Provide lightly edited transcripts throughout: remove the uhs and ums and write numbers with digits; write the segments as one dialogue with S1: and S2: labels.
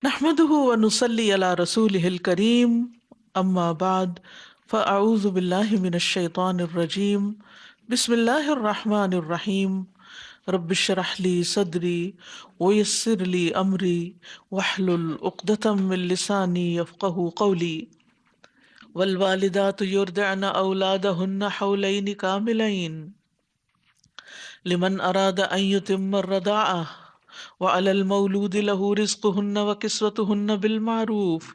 S1: نحمده ونصلي على رسوله الكريم اما بعد فاعوذ بالله من الشيطان الرجيم بسم الله الرحمن الرحيم رب اشرح لي صدري ويسر لي امري واحلل عقدة من لساني يفقهوا قولي والوالدات يرضعن اولادهن حولين كاملين لمن اراد ان يتم الرضاعة وعلى المولود له رزقهن وكسوتهن بالمعروف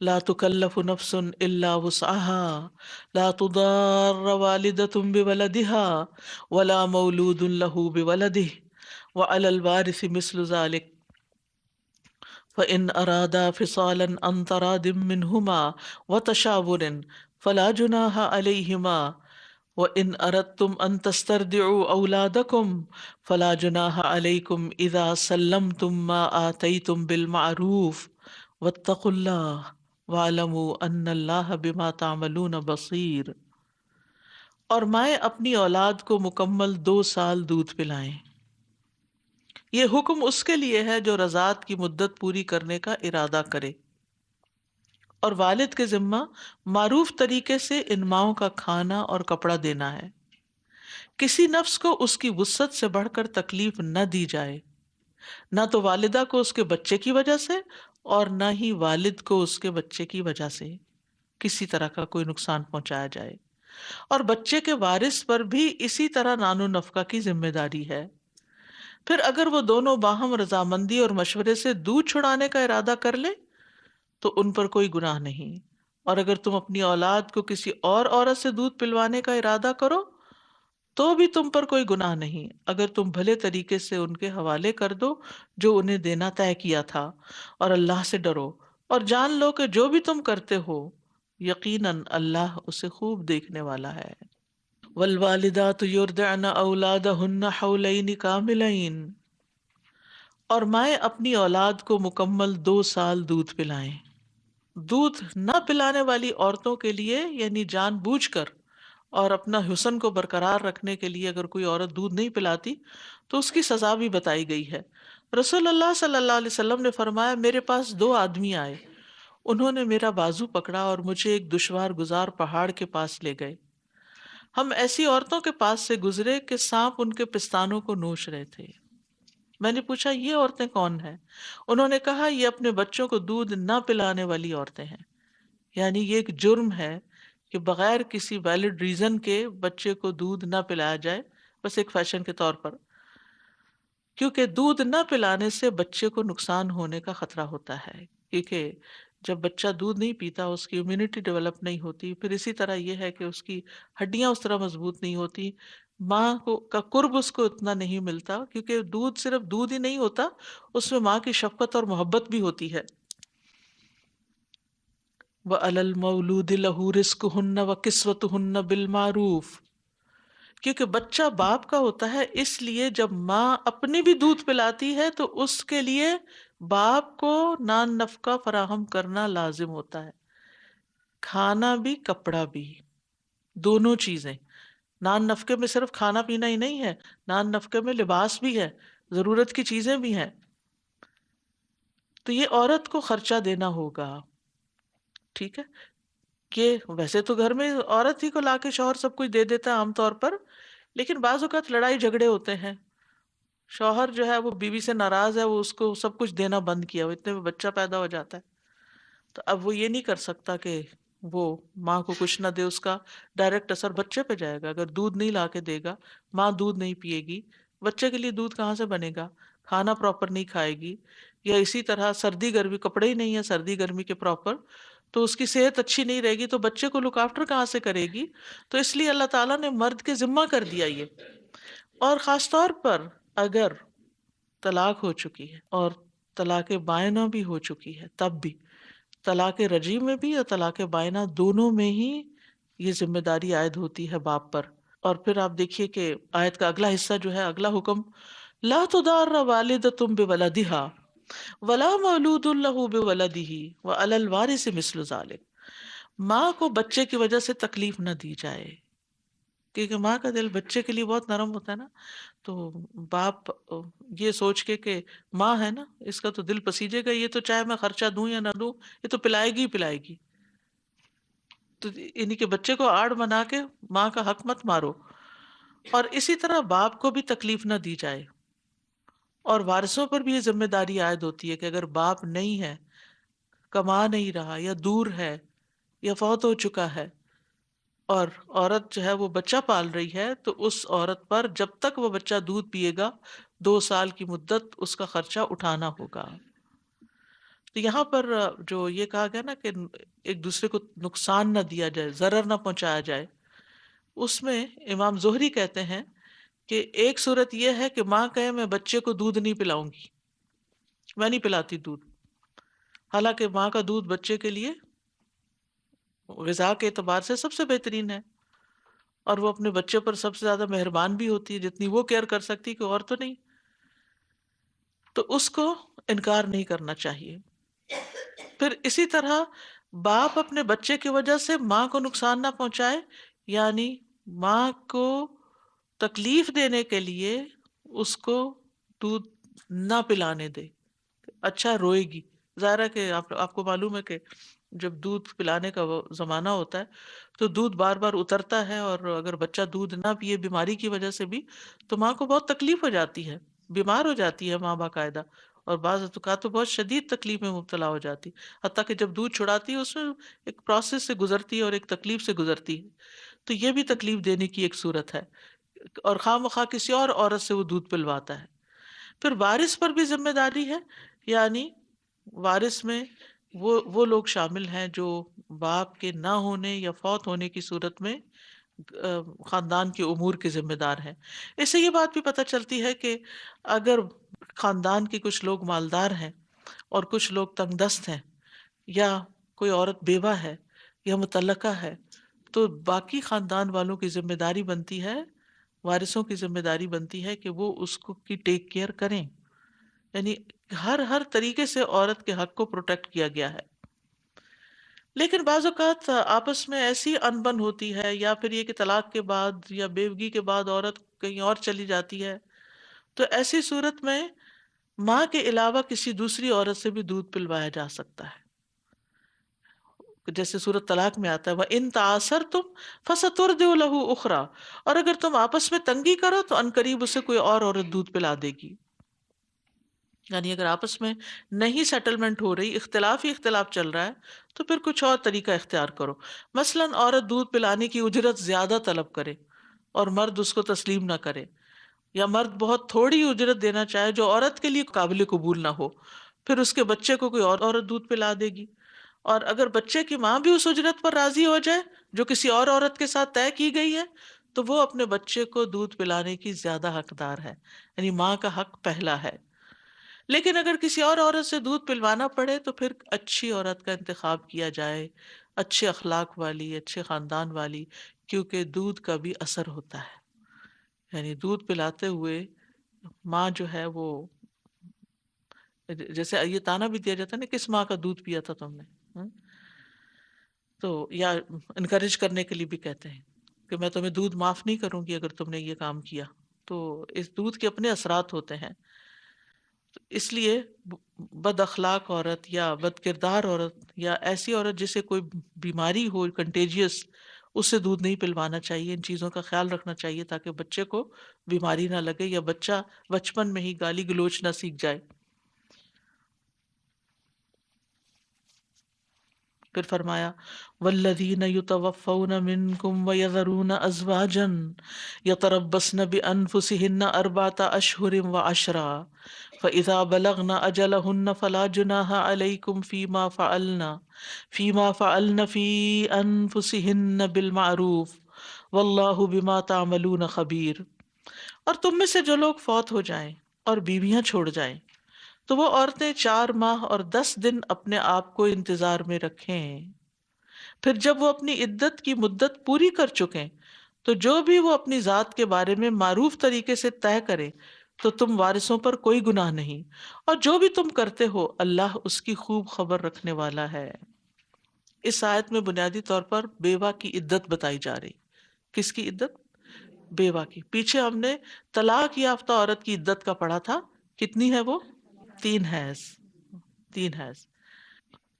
S1: لا تكلف نفس الا وسعها لا تضار والدة بولدها ولا مولود له بولده وعلى الوارث مثل ذلك فإن أرادا فصالا عن تراض منهما وتشاور فلا جناح عليهما وَإِنْ أَرَدْتُمْ أَنْ تَسْتَرْضِعُوا أَوْلَادَكُمْ فَلَا جُنَاحَ عَلَيْكُمْ إِذَا سَلَّمْتُمْ مَا آتَيْتُمْ بِالْمَعْرُوفِ وَاتَّقُوا اللَّهَ وَاعْلَمُوا أَنَّ اللَّهَ بِمَا تَعْمَلُونَ بَصِيرٌ۔ اور مائیں اپنی اولاد کو مکمل 2 سال دودھ پلائیں۔ یہ حکم اس کے لیے ہے جو رضاعت کی مدت پوری کرنے کا ارادہ کرے، اور والد کے ذمہ معروف طریقے سے ان ماؤں کا کھانا اور کپڑا دینا ہے۔ کسی نفس کو اس کی وسعت سے بڑھ کر تکلیف نہ دی جائے، نہ تو والدہ کو اس کے بچے کی وجہ سے اور نہ ہی والد کو اس کے بچے کی وجہ سے کسی طرح کا کوئی نقصان پہنچایا جائے، اور بچے کے وارث پر بھی اسی طرح نان و نفقہ کی ذمہ داری ہے۔ پھر اگر وہ دونوں باہم رضامندی اور مشورے سے دودھ چھڑانے کا ارادہ کر لے تو ان پر کوئی گناہ نہیں، اور اگر تم اپنی اولاد کو کسی اور عورت سے دودھ پلوانے کا ارادہ کرو تو بھی تم پر کوئی گناہ نہیں، اگر تم بھلے طریقے سے ان کے حوالے کر دو جو انہیں دینا طے کیا تھا، اور اللہ سے ڈرو اور جان لو کہ جو بھی تم کرتے ہو یقیناً اللہ اسے خوب دیکھنے والا ہے۔ والوالدات یرضعن اولادہن حولین کاملین، اور مائیں اپنی اولاد کو مکمل 2 سال دودھ پلائیں۔ دودھ نہ پلانے والی عورتوں کے لیے یعنی جان بوجھ کر اور اپنا حسن کو برقرار رکھنے کے لیے اگر کوئی عورت دودھ نہیں پلاتی تو اس کی سزا بھی بتائی گئی ہے۔ رسول اللہ صلی اللہ علیہ وسلم نے فرمایا، میرے پاس 2 آدمی آئے، انہوں نے میرا بازو پکڑا اور مجھے ایک دشوار گزار پہاڑ کے پاس لے گئے۔ ہم ایسی عورتوں کے پاس سے گزرے کہ سانپ ان کے پستانوں کو نوچ رہے تھے۔ میں نے پوچھا یہ عورتیں کون ہیں؟ انہوں نے کہا یہ اپنے بچوں کو دودھ نہ پلانے والی عورتیں ہیں۔ یعنی یہ ایک جرم ہے کہ بغیر کسی ویلڈ ریزن کے بچے کو دودھ نہ پلایا جائے، بس ایک فیشن کے طور پر، کیونکہ دودھ نہ پلانے سے بچے کو نقصان ہونے کا خطرہ ہوتا ہے، کیونکہ جب بچہ دودھ نہیں پیتا اس کی امیونٹی ڈیولپ نہیں ہوتی، پھر اسی طرح یہ ہے کہ اس کی ہڈیاں اس طرح مضبوط نہیں ہوتی، ماں کو کا قرب اس کو اتنا نہیں ملتا، کیونکہ دودھ صرف دودھ ہی نہیں ہوتا، اس میں ماں کی شفقت اور محبت بھی ہوتی ہے۔ وَعَلَى الْمَوْلُودِ لَهُ رِزْقُهُنَّ وَكِسْوَتُهُنَّ بِالْمَعْرُوفِ، کیونکہ بچہ باپ کا ہوتا ہے، اس لیے جب ماں اپنی بھی دودھ پلاتی ہے تو اس کے لیے باپ کو نان نفقہ فراہم کرنا لازم ہوتا ہے، کھانا بھی کپڑا بھی، دونوں چیزیں۔ نان نفقے میں صرف کھانا پینا ہی نہیں ہے، نان نفقے میں لباس بھی ہے، ضرورت کی چیزیں بھی ہیں، تو یہ عورت کو خرچہ دینا ہوگا، ٹھیک ہے؟ کہ ویسے تو گھر میں عورت ہی کو لا کے شوہر سب کچھ دے دیتا ہے عام طور پر، لیکن بعض اوقات لڑائی جھگڑے ہوتے ہیں، شوہر جو ہے وہ بیوی سے ناراض ہے، وہ اس کو سب کچھ دینا بند کیا، وہ اتنے میں بچہ پیدا ہو جاتا ہے، تو اب وہ یہ نہیں کر سکتا کہ وہ ماں کو کچھ نہ دے، اس کا ڈائریکٹ اثر بچے پہ جائے گا۔ اگر دودھ نہیں لا کے دے گا، ماں دودھ نہیں پیے گی، بچے کے لیے دودھ کہاں سے بنے گا؟ کھانا پراپر نہیں کھائے گی، یا اسی طرح سردی گرمی، کپڑے ہی نہیں ہے سردی گرمی کے پراپر، تو اس کی صحت اچھی نہیں رہے گی، تو بچے کو لک آفٹر کہاں سے کرے گی؟ تو اس لیے اللہ تعالیٰ نے مرد کے ذمہ کر دیا یہ، اور خاص طور پر اگر طلاق ہو چکی ہے اور طلاق بائنہ بھی ہو چکی ہے، تب بھی طلاق رجعی میں بھی اور طلاق بائنہ دونوں میں ہی یہ ذمہ داری عائد ہوتی ہے باپ پر۔ اور پھر آپ دیکھیے کہ آیت کا اگلا حصہ جو ہے، اگلا حکم، لا تضار والدۃ بولدها ولا مولود له بولده وعلی الوارث مثل ذلک، ماں کو بچے کی وجہ سے تکلیف نہ دی جائے، کیونکہ ماں کا دل بچے کے لیے بہت نرم ہوتا ہے نا، تو باپ یہ سوچ کے کہ ماں ہے نا، اس کا تو دل پسیجے گا، یہ تو چاہے میں خرچہ دوں یا نہ دوں، یہ تو پلائے گی ہی پلائے گی. تو انہیں کے بچے کو آڑ بنا کے ماں کا حق مت مارو. اور اسی طرح باپ کو بھی تکلیف نہ دی جائے. اور وارثوں پر بھی یہ ذمہ داری عائد ہوتی ہے کہ اگر باپ نہیں ہے، کما نہیں رہا، یا دور ہے، یا فوت ہو چکا ہے، اور عورت جو ہے وہ بچہ پال رہی ہے، تو اس عورت پر جب تک وہ بچہ دودھ پیے گا 2 سال کی مدت اس کا خرچہ اٹھانا ہوگا. تو یہاں پر جو یہ کہا گیا نا کہ ایک دوسرے کو نقصان نہ دیا جائے، ضرر نہ پہنچایا جائے، اس میں امام زہری کہتے ہیں کہ ایک صورت یہ ہے کہ ماں کہے میں بچے کو دودھ نہیں پلاؤں گی، میں نہیں پلاتی دودھ، حالانکہ ماں کا دودھ بچے کے لیے غذا کے اعتبار سے سب سے بہترین ہے، اور وہ اپنے بچے پر سب سے زیادہ مہربان بھی ہوتی ہے، جتنی وہ کیئر کر سکتی کہ اور تو نہیں. تو اس کو انکار نہیں کرنا چاہیے. پھر اسی طرح باپ اپنے بچے کی وجہ سے ماں کو نقصان نہ پہنچائے، یعنی ماں کو تکلیف دینے کے لیے اس کو دودھ نہ پلانے دے. اچھا روئے گی، ظاہر ہے کہ آپ کو معلوم ہے کہ جب دودھ پلانے کا وہ زمانہ ہوتا ہے تو دودھ بار بار اترتا ہے، اور اگر بچہ دودھ نہ پیے بیماری کی وجہ سے بھی تو ماں کو بہت تکلیف ہو جاتی ہے، بیمار ہو جاتی ہے ماں باقاعدہ، اور بعض اوقات تو بہت شدید تکلیف میں مبتلا ہو جاتی، حتیٰ کہ جب دودھ چھڑاتی ہے اس میں ایک پروسیس سے گزرتی ہے اور ایک تکلیف سے گزرتی ہے. تو یہ بھی تکلیف دینے کی ایک صورت ہے، اور خواہ مخواہ کسی اور عورت سے وہ دودھ پلواتا ہے. پھر وارث پر بھی ذمہ داری ہے، یعنی وارث میں وہ لوگ شامل ہیں جو باپ کے نہ ہونے یا فوت ہونے کی صورت میں خاندان کے امور کے ذمہ دار ہیں. اس سے یہ بات بھی پتہ چلتی ہے کہ اگر خاندان کے کچھ لوگ مالدار ہیں اور کچھ لوگ تنگ دست ہیں، یا کوئی عورت بیوہ ہے یا مطلقہ ہے، تو باقی خاندان والوں کی ذمہ داری بنتی ہے، وارثوں کی ذمہ داری بنتی ہے کہ وہ اس کو کی ٹیک کیئر کریں. یعنی ہر طریقے سے عورت کے حق کو پروٹیکٹ کیا گیا ہے. لیکن بعض اوقات آپس میں ایسی انبن ہوتی ہے، یا پھر یہ کہ طلاق کے بعد یا بیوگی کے بعد عورت کہیں اور چلی جاتی ہے، تو ایسی صورت میں ماں کے علاوہ کسی دوسری عورت سے بھی دودھ پلوایا جا سکتا ہے، جیسے سورۃ طلاق میں آتا ہے وَإِن تَعَاثَرْتُمْ فَسَتُرْضِعُ لَهُ أُخْرَىٰ، اور اگر تم آپس میں تنگی کرو تو عنقریب اسے کوئی اور عورت دودھ پلا دے گی. یعنی اگر آپس میں نہیں سیٹلمنٹ ہو رہی، اختلاف ہی اختلاف چل رہا ہے، تو پھر کچھ اور طریقہ اختیار کرو. مثلاً عورت دودھ پلانے کی اجرت زیادہ طلب کرے اور مرد اس کو تسلیم نہ کرے، یا مرد بہت تھوڑی اجرت دینا چاہے جو عورت کے لیے قابل قبول نہ ہو، پھر اس کے بچے کو کوئی اور عورت دودھ پلا دے گی. اور اگر بچے کی ماں بھی اس اجرت پر راضی ہو جائے جو کسی اور عورت کے ساتھ طے کی گئی ہے، تو وہ اپنے بچے کو دودھ پلانے کی زیادہ حقدار ہے، یعنی ماں کا حق پہلا ہے. لیکن اگر کسی اور عورت سے دودھ پلوانا پڑے تو پھر اچھی عورت کا انتخاب کیا جائے، اچھے اخلاق والی، اچھے خاندان والی، کیونکہ دودھ کا بھی اثر ہوتا ہے. یعنی دودھ پلاتے ہوئے ماں جو ہے وہ، جیسے یہ تانا بھی دیا جاتا ہے نا، کس ماں کا دودھ پیا تھا تم نے، ہم؟ تو یا انکریج کرنے کے لیے بھی کہتے ہیں کہ میں تمہیں دودھ معاف نہیں کروں گی اگر تم نے یہ کام کیا. تو اس دودھ کے اپنے اثرات ہوتے ہیں. اس لیے بد اخلاق عورت یا بد کردار عورت یا ایسی عورت جسے کوئی بیماری ہو کنٹیجیس، اسے دودھ نہیں پلوانا چاہیے. ان چیزوں کا خیال رکھنا چاہیے تاکہ بچے کو بیماری نہ لگے یا بچہ بچپن میں ہی گالی گلوچ نہ سیکھ جائے. پھر فرمایا والذین یتوفون منکم ویذرون ازواجا یتربصن بانفسہن اربعۃ اشہر وعشرا فاذا بلغن اجلہن فلا جناح علیکم فیما فعلن فی انفسہن بالمعروف واللہ بما تعملون خبیر. اور تم میں سے جو لوگ فوت ہو جائیں اور بیویاں چھوڑ جائیں تو وہ عورتیں 4 ماہ اور 10 دن اپنے آپ کو انتظار میں رکھیں. پھر جب وہ اپنی عدت کی مدت پوری کر چکیں تو جو بھی وہ اپنی ذات کے بارے میں معروف طریقے سے طے کریں تو تم وارثوں پر کوئی گناہ نہیں، اور جو بھی تم کرتے ہو اللہ اس کی خوب خبر رکھنے والا ہے. اس آیت میں بنیادی طور پر بیوہ کی عدت بتائی جا رہی. کس کی عدت؟ بیوہ کی. پیچھے ہم نے طلاق یافتہ عورت کی عدت کا پڑھا تھا، کتنی ہے وہ؟ 3 حیض. 3 حیض.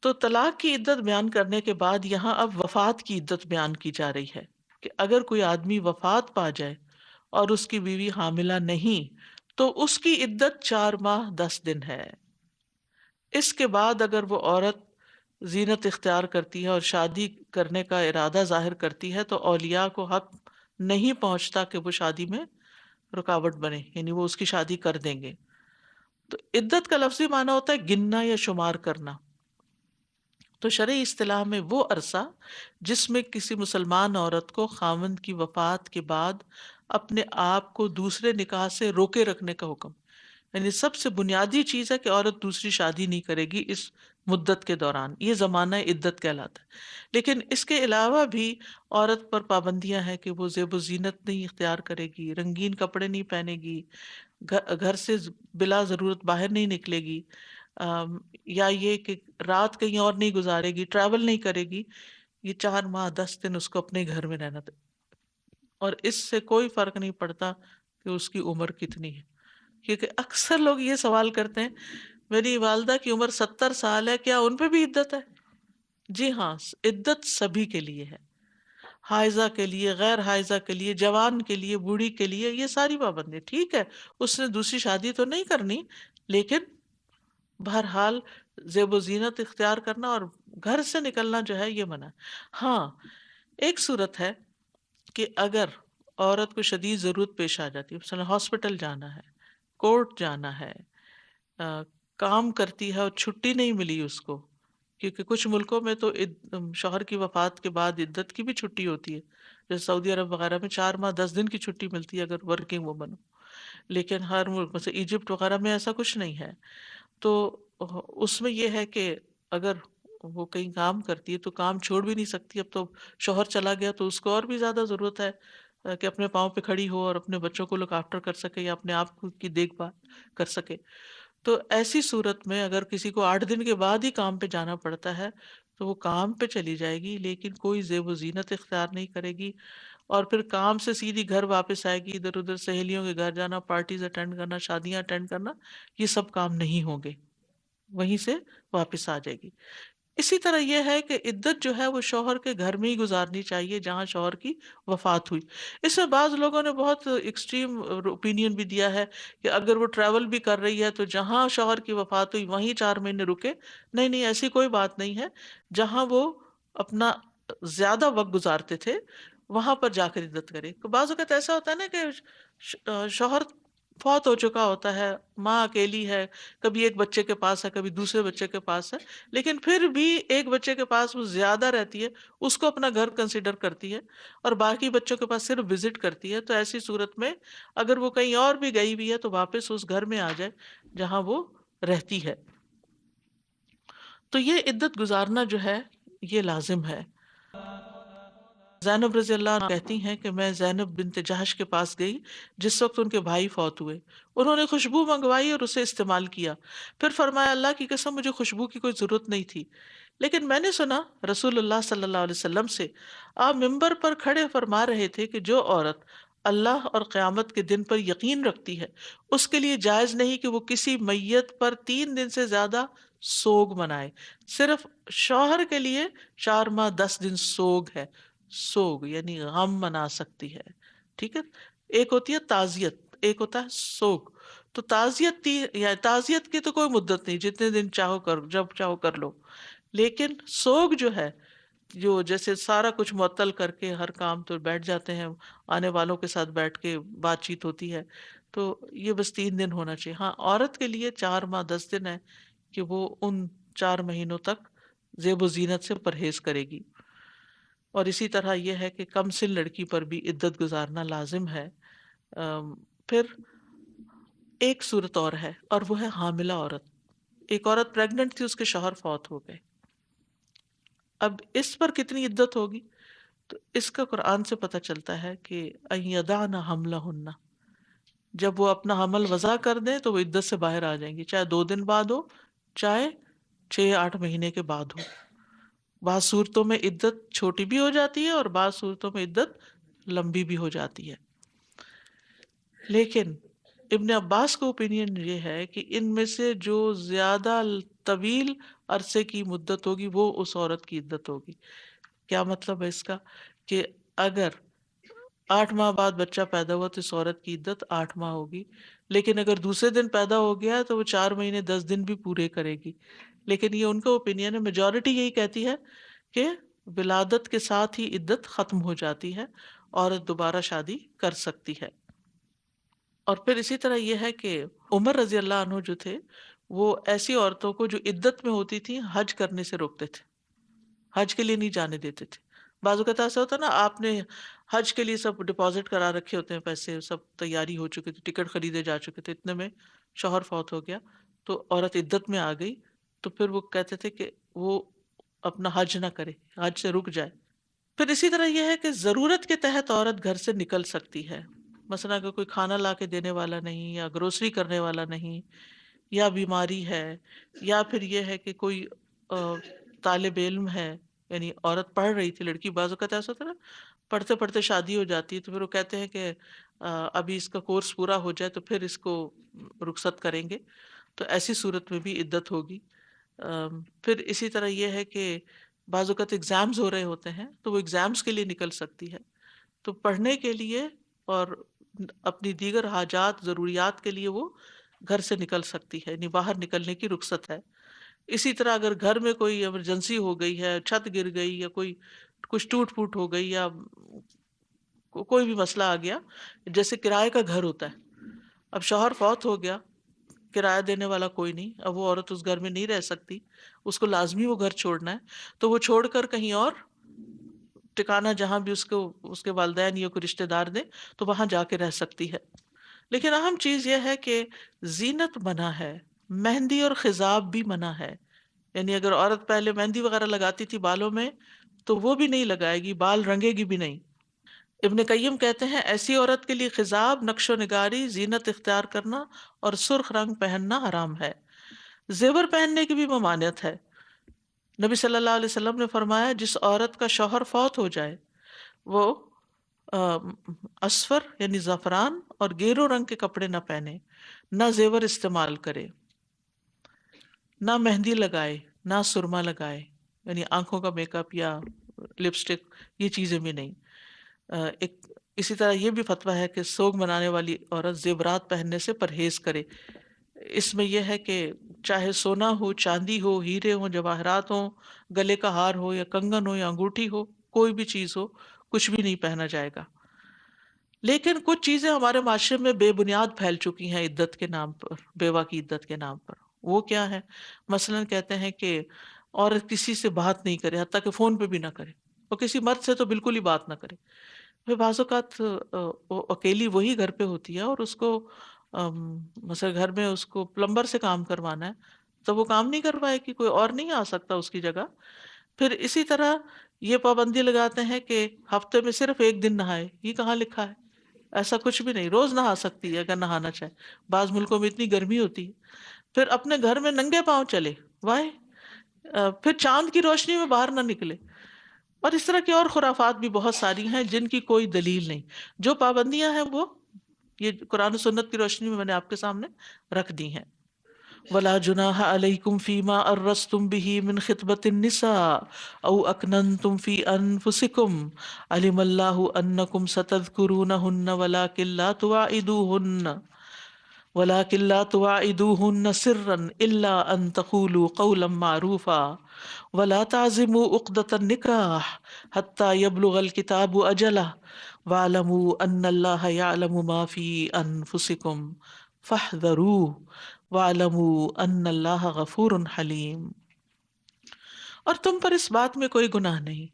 S1: تو طلاق کی عدت بیان کرنے کے بعد یہاں اب وفات کی عدت بیان کی جا رہی ہے کہ اگر کوئی آدمی وفات پا جائے اور اس کی بیوی حاملہ نہیں تو اس کی عدت 4 ماہ 10 دن ہے. اس کے بعد اگر وہ عورت زینت اختیار کرتی ہے اور شادی کرنے کا ارادہ ظاہر کرتی ہے تو اولیاء کو حق نہیں پہنچتا کہ وہ شادی میں رکاوٹ بنے، یعنی وہ اس کی شادی کر دیں گے. تو عدت کا لفظی معنی ہوتا ہے گننا یا شمار کرنا. تو شرعی اصطلاح میں وہ عرصہ جس میں کسی مسلمان عورت کو خاوند کی وفات کے بعد اپنے آپ کو دوسرے نکاح سے روکے رکھنے کا حکم، یعنی سب سے بنیادی چیز ہے کہ عورت دوسری شادی نہیں کرے گی اس مدت کے دوران، یہ زمانہ عدت کہلاتا ہے. لیکن اس کے علاوہ بھی عورت پر پابندیاں ہیں کہ وہ زیب و زینت نہیں اختیار کرے گی، رنگین کپڑے نہیں پہنے گی، گھر سے بلا ضرورت باہر نہیں نکلے گی، یا یہ کہ رات کہیں اور نہیں گزارے گی، ٹریول نہیں کرے گی. یہ 4 ماہ 10 دن اس کو اپنے گھر میں رہنا تھا، اور اس سے کوئی فرق نہیں پڑتا کہ اس کی عمر کتنی ہے. کیونکہ اکثر لوگ یہ سوال کرتے ہیں میری والدہ کی عمر 70 سال ہے، کیا ان پہ بھی عدت ہے؟ جی ہاں، عدت سبھی کے لیے ہے، حائضہ کے لیے، غیر حائضہ کے لیے، جوان کے لیے، بوڑھی کے لیے، یہ ساری پابندی. ٹھیک ہے اس نے دوسری شادی تو نہیں کرنی، لیکن بہرحال زیب و زینت اختیار کرنا اور گھر سے نکلنا جو ہے یہ منع ہے. ہاں ایک صورت ہے کہ اگر عورت کو شدید ضرورت پیش آ جاتی ہے، مثلا ہاسپٹل جانا ہے، کورٹ جانا ہے، کام کرتی ہے اور چھٹی نہیں ملی اس کو، کیونکہ کچھ ملکوں میں تو شوہر کی وفات کے بعد عدت کی بھی چھٹی ہوتی ہے، جیسے سعودی عرب وغیرہ میں 4 ماہ 10 دن کی چھٹی ملتی ہے اگر ورکنگ وومن ہو. لیکن ہر ملک مثلا ایجپٹ وغیرہ میں ایسا کچھ نہیں ہے. تو اس میں یہ ہے کہ اگر وہ کہیں کام کرتی ہے تو کام چھوڑ بھی نہیں سکتی. اب تو شوہر چلا گیا تو اس کو اور بھی زیادہ ضرورت ہے کہ اپنے پاؤں پہ کھڑی ہو اور اپنے بچوں کو لک آفٹر کر سکے یا اپنے آپ کی دیکھ بھال کر سکے. تو ایسی صورت میں اگر کسی کو 8 دن کے بعد ہی کام پہ جانا پڑتا ہے تو وہ کام پہ چلی جائے گی، لیکن کوئی زیب و زینت اختیار نہیں کرے گی، اور پھر کام سے سیدھی گھر واپس آئے گی. ادھر ادھر سہیلیوں کے گھر جانا، پارٹیز اٹینڈ کرنا، شادیاں اٹینڈ کرنا، یہ سب کام نہیں ہوں گے، وہیں سے واپس آ جائے گی. اسی طرح یہ ہے کہ عدت جو ہے وہ شوہر کے گھر میں ہی گزارنی چاہیے جہاں شوہر کی وفات ہوئی. اس میں بعض لوگوں نے بہت ایکسٹریم اوپینین بھی دیا ہے کہ اگر وہ ٹریول بھی کر رہی ہے تو جہاں شوہر کی وفات ہوئی وہیں 4 مہینے رکے. نہیں نہیں، ایسی کوئی بات نہیں ہے. جہاں وہ اپنا زیادہ وقت گزارتے تھے وہاں پر جا کر عدت کرے. بعض اوقات ایسا ہوتا ہے نا کہ شوہر فوت ہو چکا ہوتا ہے، ماں اکیلی ہے، کبھی ایک بچے کے پاس ہے، کبھی دوسرے بچے کے پاس ہے، لیکن پھر بھی ایک بچے کے پاس وہ زیادہ رہتی ہے، اس کو اپنا گھر کنسیڈر کرتی ہے اور باقی بچوں کے پاس صرف وزٹ کرتی ہے. تو ایسی صورت میں اگر وہ کہیں اور بھی گئی ہوئی ہے تو واپس اس گھر میں آ جائے جہاں وہ رہتی ہے. تو یہ عدت گزارنا جو ہے یہ لازم ہے. زینب رضی اللہ عنہ کہتی ہیں کہ میں زینب بنت جہش کے پاس گئی جس وقت ان کے بھائی فوت ہوئے. انہوں نے خوشبو منگوائی اور اسے استعمال کیا، پھر فرمایا اللہ کی قسم مجھے خوشبو کی کوئی ضرورت نہیں تھی، لیکن میں نے سنا رسول اللہ صلی اللہ علیہ وسلم سے آپ ممبر پر کھڑے فرما رہے تھے کہ جو عورت اللہ اور قیامت کے دن پر یقین رکھتی ہے اس کے لیے جائز نہیں کہ وہ کسی میت پر 3 دن سے زیادہ سوگ منائے. صرف شوہر کے لیے 4 ماہ 10 دن سوگ ہے. سوگ یعنی غم منا سکتی ہے. ٹھیک ہے، ایک ہوتی ہے تعزیت، ایک ہوتا ہے سوگ. تو تعزیت یا تعزیت کی تو کوئی مدت نہیں، جتنے دن چاہو کر، جب چاہو کر لو. لیکن سوگ جو ہے، جو جیسے سارا کچھ معطل کر کے ہر کام تو بیٹھ جاتے ہیں، آنے والوں کے ساتھ بیٹھ کے بات چیت ہوتی ہے، تو یہ بس 3 دن ہونا چاہیے. ہاں عورت کے لیے 4 ماہ 10 دن ہے کہ وہ ان 4 مہینوں تک زیب و زینت سے پرہیز کرے گی. اور اسی طرح یہ ہے کہ کم سن لڑکی پر بھی عدت گزارنا لازم ہے. پھر ایک صورت اور ہے اور وہ ہے حاملہ عورت. ایک عورت پریگننٹ تھی، اس کے شوہر فوت ہو گئے، اب اس پر کتنی عدت ہوگی؟ تو اس کا قرآن سے پتہ چلتا ہے کہ ان یضعن حملہن، جب وہ اپنا حمل وضع کر دیں تو وہ عدت سے باہر آ جائیں گی، چاہے 2 دن بعد ہو، چاہے 6-8 مہینے کے بعد ہو. بعض صورتوں میں عدت چھوٹی بھی ہو جاتی ہے اور بعض صورتوں میں عدت لمبی بھی ہو جاتی ہے. لیکن ابن عباس کا اوپینین یہ ہے کہ ان میں سے جو زیادہ طویل عرصے کی مدت ہوگی وہ اس عورت کی عدت ہوگی. کیا مطلب ہے اس کا؟ کہ اگر 8 ماہ بعد بچہ پیدا ہوا تو اس عورت کی عدت 8 ماہ ہوگی، لیکن اگر دوسرے دن پیدا ہو گیا تو وہ 4 مہینے 10 دن بھی پورے کرے گی. لیکن یہ ان کا اوپینین ہے، میجورٹی یہی کہتی ہے کہ ولادت کے ساتھ ہی عدت ختم ہو جاتی ہے، عورت دوبارہ شادی کر سکتی ہے. اور پھر اسی طرح یہ ہے کہ عمر رضی اللہ عنہ جو تھے وہ ایسی عورتوں کو جو عدت میں ہوتی تھی حج کرنے سے روکتے تھے، حج کے لیے نہیں جانے دیتے تھے. بعض اوقات ایسا ہوتا ہے نا، آپ نے حج کے لیے سب ڈپازٹ کرا رکھے ہوتے ہیں، پیسے سب تیاری ہو چکے تھے، ٹکٹ خریدے جا چکے تھے، اتنے میں شوہر فوت ہو گیا تو عورت عدت میں آ گئی، تو پھر وہ کہتے تھے کہ وہ اپنا حج نہ کرے، حج سے رک جائے. پھر اسی طرح یہ ہے کہ ضرورت کے تحت عورت گھر سے نکل سکتی ہے. مثلا اگر کوئی کھانا لا کے دینے والا نہیں، یا گروسری کرنے والا نہیں، یا بیماری ہے، یا پھر یہ ہے کہ کوئی طالب علم ہے، یعنی عورت پڑھ رہی تھی، لڑکی، بعض اوقات ایسا ہوتا ہے نا پڑھتے پڑھتے شادی ہو جاتی ہے تو پھر وہ کہتے ہیں کہ ابھی اس کا کورس پورا ہو جائے تو پھر اس کو رخصت کریں گے، تو ایسی صورت میں بھی عدت ہوگی. پھر اسی طرح یہ ہے کہ بعض اوقات ایگزامز ہو رہے ہوتے ہیں تو وہ ایگزامز کے لیے نکل سکتی ہے، تو پڑھنے کے لیے اور اپنی دیگر حاجات ضروریات کے لیے وہ گھر سے نکل سکتی ہے، یعنی باہر نکلنے کی رخصت ہے. اسی طرح اگر گھر میں کوئی ایمرجنسی ہو گئی ہے، چھت گر گئی یا کوئی کچھ ٹوٹ پھوٹ ہو گئی یا کوئی بھی مسئلہ آ گیا، جیسے کرائے کا گھر ہوتا ہے، اب شوہر فوت ہو گیا، کرایہ دینے والا کوئی نہیں، اب وہ عورت اس گھر میں نہیں رہ سکتی، اس کو لازمی وہ گھر چھوڑنا ہے، تو وہ چھوڑ کر کہیں اور ٹھکانہ جہاں بھی اس کو اس کے والدین یا کوئی رشتے دار دیں تو وہاں جا کے رہ سکتی ہے. لیکن اہم چیز یہ ہے کہ زینت منع ہے، مہندی اور خضاب بھی منع ہے. یعنی اگر عورت پہلے مہندی وغیرہ لگاتی تھی بالوں میں تو وہ بھی نہیں لگائے گی، بال رنگے گی بھی نہیں. ابن قیم کہتے ہیں ایسی عورت کے لیے خضاب، نقش و نگاری، زینت اختیار کرنا اور سرخ رنگ پہننا حرام ہے. زیور پہننے کی بھی ممانعت ہے. نبی صلی اللہ علیہ وسلم نے فرمایا جس عورت کا شوہر فوت ہو جائے وہ اصفر یعنی زعفران اور گیرو رنگ کے کپڑے نہ پہنے، نہ زیور استعمال کرے، نہ مہندی لگائے، نہ سرما لگائے، یعنی آنکھوں کا میک اپ یا لپسٹک، یہ چیزیں بھی نہیں. ایک اسی طرح یہ بھی فتویٰ ہے کہ سوگ منانے والی عورت زیورات پہننے سے پرہیز کرے. اس میں یہ ہے کہ چاہے سونا ہو، چاندی ہو، ہیرے ہوں، جواہرات ہوں، گلے کا ہار ہو یا کنگن ہو یا انگوٹھی ہو، کوئی بھی چیز ہو، کچھ بھی نہیں پہنا جائے گا. لیکن کچھ چیزیں ہمارے معاشرے میں بے بنیاد پھیل چکی ہیں عدت کے نام پر، بیوہ کی عدت کے نام پر. وہ کیا ہے؟ مثلاً کہتے ہیں کہ عورت کسی سے بات نہیں کرے، حتیٰ کہ فون پہ بھی نہ کرے، اور کسی مرد سے تو بالکل ہی بات نہ کرے. پھر بعض اوقات وہ اکیلی وہی گھر پہ ہوتی ہے اور اس کو مثلا گھر میں اس کو پلمبر سے کام کروانا ہے تو وہ کام نہیں کروائے کہ کوئی اور نہیں آ سکتا اس کی جگہ. پھر اسی طرح یہ پابندی لگاتے ہیں کہ ہفتے میں صرف ایک دن نہائے. یہ کہاں لکھا ہے؟ ایسا کچھ بھی نہیں، روز نہا سکتی ہے اگر نہانا چاہے. بعض ملکوں میں اتنی گرمی ہوتی ہے. پھر اپنے گھر میں ننگے پاؤں چلے، وائے. پھر چاند کی روشنی میں باہر نہ نکلے. اور اس طرح کی اور خرافات بھی بہت ساری ہیں جن کی کوئی دلیل نہیں. جو پابندیاں ہیں وہ یہ قرآن و سنت کی روشنی میں نے آپ کے سامنے رکھ دی ہیں. ولا جناح علیکم فیما ارستم به من خطبۃ النساء او اکننتم فی انفسکم علم اللہ انکم ستذکرونہن ولكن لا تواعدوهن سرا الا ان تقولوا قولا معروفا ولا تعزموا عقدة النكاح حتى يبلغ الكتاب اجله واعلموا ان الله يعلم ما في انفسكم فاحذروه واعلموا ان الله غفور حليم. اور تم پر اس بات میں کوئی گناہ نہیں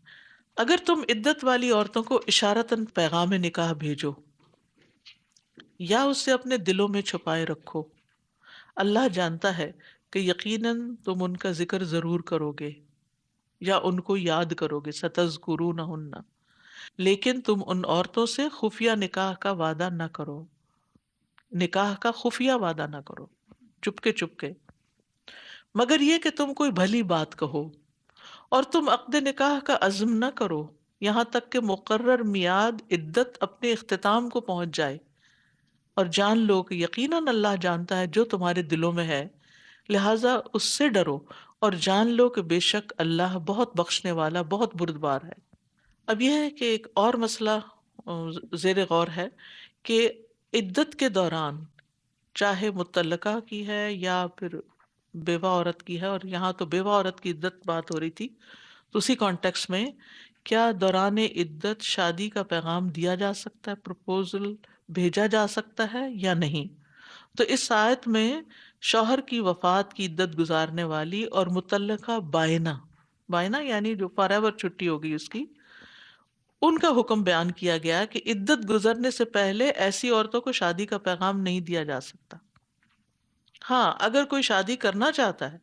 S1: اگر تم عدت والی عورتوں کو اشارتاً پیغام نکاح بھیجو یا اسے اپنے دلوں میں چھپائے رکھو. اللہ جانتا ہے کہ یقیناً تم ان کا ذکر ضرور کرو گے یا ان کو یاد کرو گے، ستذکرونہن، لیکن تم ان عورتوں سے خفیہ نکاح کا وعدہ نہ کرو. نکاح کا خفیہ وعدہ نہ کرو، چپکے چپکے، مگر یہ کہ تم کوئی بھلی بات کہو. اور تم عقد نکاح کا عزم نہ کرو یہاں تک کہ مقرر میعاد عدت اپنے اختتام کو پہنچ جائے. اور جان لو کہ یقیناً اللہ جانتا ہے جو تمہارے دلوں میں ہے، لہٰذا اس سے ڈرو، اور جان لو کہ بے شک اللہ بہت بخشنے والا، بہت بردبار ہے۔ اب یہ ہے کہ ایک اور مسئلہ زیر غور ہے کہ عدت کے دوران، چاہے متعلقہ کی ہے یا پھر بیوہ عورت کی ہے، اور یہاں تو بیوہ عورت کی عدت بات ہو رہی تھی، تو اسی کانٹیکس میں کیا دوران عدت شادی کا پیغام دیا جا سکتا ہے، پروپوزل بھیجا جا سکتا ہے یا نہیں؟ تو اس آیت میں شوہر کی وفات کی عدت گزارنے والی اور متعلقہ بائنہ، بائنہ یعنی جو فار ایور چھٹی ہوگی اس کی، ان کا حکم بیان کیا گیا کہ عدت گزرنے سے پہلے ایسی عورتوں کو شادی کا پیغام نہیں دیا جا سکتا۔ ہاں، اگر کوئی شادی کرنا چاہتا ہے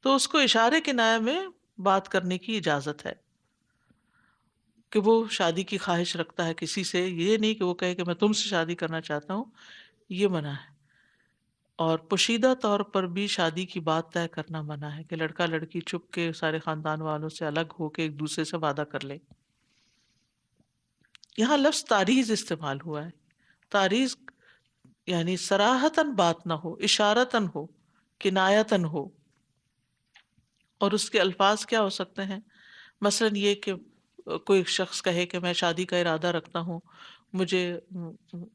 S1: تو اس کو اشارے کنایہ میں بات کرنے کی اجازت ہے کہ وہ شادی کی خواہش رکھتا ہے کسی سے، یہ نہیں کہ وہ کہے کہ میں تم سے شادی کرنا چاہتا ہوں، یہ منع ہے۔ اور پوشیدہ طور پر بھی شادی کی بات طے کرنا منع ہے کہ لڑکا لڑکی چھپ کے سارے خاندان والوں سے الگ ہو کے ایک دوسرے سے وعدہ کر لے۔ یہاں لفظ تاریز استعمال ہوا ہے، تاریز یعنی صراحتاً بات نہ ہو، اشارتاً ہو، کنایتاً ہو۔ اور اس کے الفاظ کیا ہو سکتے ہیں؟ مثلاً یہ کہ کوئی شخص کہے کہ میں شادی کا ارادہ رکھتا ہوں، مجھے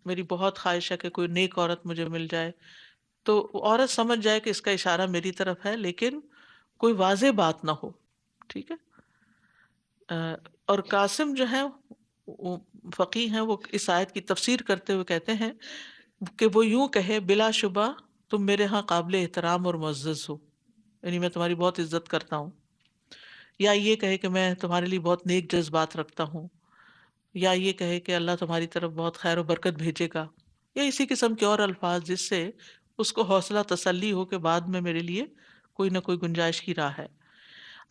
S1: میری بہت خواہش ہے کہ کوئی نیک عورت مجھے مل جائے، تو عورت سمجھ جائے کہ اس کا اشارہ میری طرف ہے، لیکن کوئی واضح بات نہ ہو، ٹھیک ہے۔ اور قاسم جو ہے فقیہ ہیں، وہ اس آیت کی تفسیر کرتے ہوئے کہتے ہیں کہ وہ یوں کہے بلا شبہ تم میرے ہاں قابل احترام اور معزز ہو، یعنی میں تمہاری بہت عزت کرتا ہوں، یا یہ کہے کہ میں تمہارے لیے بہت نیک جذبات رکھتا ہوں، یا یہ کہے کہ اللہ تمہاری طرف بہت خیر و برکت بھیجے گا، یا اسی قسم کے اور الفاظ جس سے اس کو حوصلہ تسلی ہو کہ بعد میں میرے لیے کوئی نہ کوئی گنجائش کی راہ ہے۔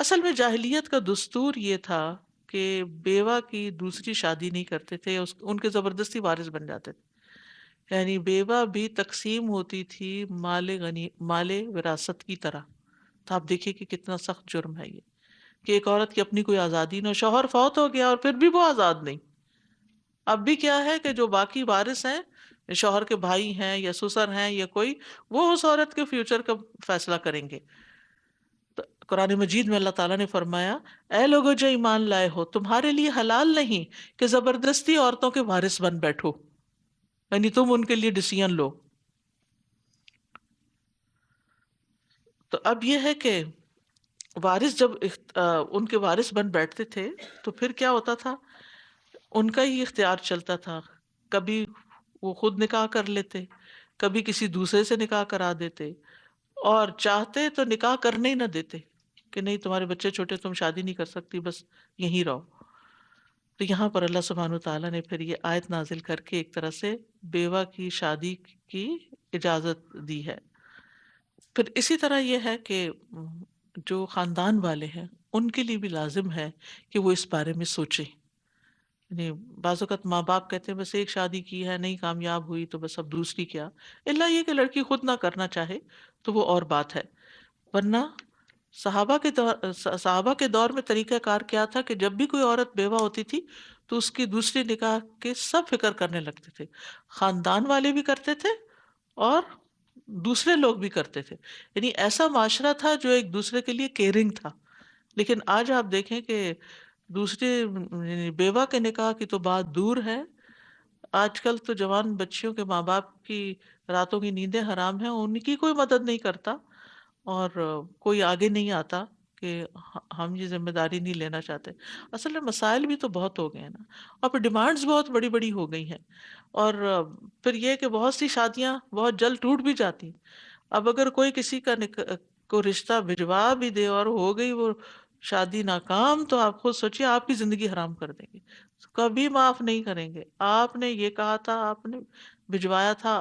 S1: اصل میں جاہلیت کا دستور یہ تھا کہ بیوہ کی دوسری شادی نہیں کرتے تھے، ان کے زبردستی وارث بن جاتے تھے، یعنی بیوہ بھی تقسیم ہوتی تھی مال وراثت کی طرح۔ تو آپ دیکھیے کہ کتنا سخت جرم ہے یہ کہ ایک عورت کی اپنی کوئی آزادی نہ ہو، شوہر فوت ہو گیا اور پھر بھی وہ آزاد نہیں۔ اب بھی کیا ہے کہ جو باقی وارث ہیں، شوہر کے بھائی ہیں یا سسر ہیں یا کوئی، وہ اس عورت کے فیوچر کا فیصلہ کریں گے۔ تو قرآن مجید میں اللہ تعالیٰ نے فرمایا، اے لوگو جو ایمان لائے ہو، تمہارے لیے حلال نہیں کہ زبردستی عورتوں کے وارث بن بیٹھو، یعنی تم ان کے لیے ڈیسیژن لو۔ تو اب یہ ہے کہ وارث جب ان کے وارث بن بیٹھتے تھے تو پھر کیا ہوتا تھا، ان کا ہی اختیار چلتا تھا، کبھی وہ خود نکاح کر لیتے، کبھی کسی دوسرے سے نکاح کرا دیتے، اور چاہتے تو نکاح کرنے ہی نہ دیتے کہ نہیں تمہارے بچے چھوٹے، تم شادی نہیں کر سکتی، بس یہیں رہو۔ تو یہاں پر اللہ سبحانہ وتعالیٰ نے پھر یہ آیت نازل کر کے ایک طرح سے بیوہ کی شادی کی اجازت دی ہے۔ پھر اسی طرح یہ ہے کہ جو خاندان والے ہیں ان کے لیے بھی لازم ہے کہ وہ اس بارے میں سوچیں۔ یعنی بعض اوقات ماں باپ کہتے ہیں بس ایک شادی کی ہے، نہیں کامیاب ہوئی تو بس اب دوسری کیا، اللہ یہ کہ لڑکی خود نہ کرنا چاہے تو وہ اور بات ہے، ورنہ صحابہ کے دور میں طریقہ کار کیا تھا کہ جب بھی کوئی عورت بیوہ ہوتی تھی تو اس کی دوسری نکاح کے سب فکر کرنے لگتے تھے، خاندان والے بھی کرتے تھے اور دوسرے لوگ بھی کرتے تھے، یعنی ایسا معاشرہ تھا جو ایک دوسرے کے لیے کیئرنگ تھا۔ لیکن آج آپ دیکھیں کہ دوسرے یعنی بیوہ کے نکاح کی تو بات دور ہے، آج کل تو جوان بچیوں کے ماں باپ کی راتوں کی نیندیں حرام ہیں، ان کی کوئی مدد نہیں کرتا، اور کوئی آگے نہیں آتا کہ ہم یہ ذمہ داری نہیں لینا چاہتے۔ اصل میں مسائل بھی تو بہت ہو گئے ہیں نا، اور پھر ڈیمانڈز بہت بڑی بڑی ہو گئی ہیں، اور پھر یہ کہ بہت سی شادیاں بہت جلد ٹوٹ بھی جاتی ہیں۔ اب اگر کوئی کسی کا کو رشتہ بھجوا بھی دے اور ہو گئی وہ شادی ناکام، تو آپ خود سوچیے آپ کی زندگی حرام کر دیں گے، کبھی معاف نہیں کریں گے۔ آپ نے یہ کہا تھا، آپ نے بھجوایا تھا،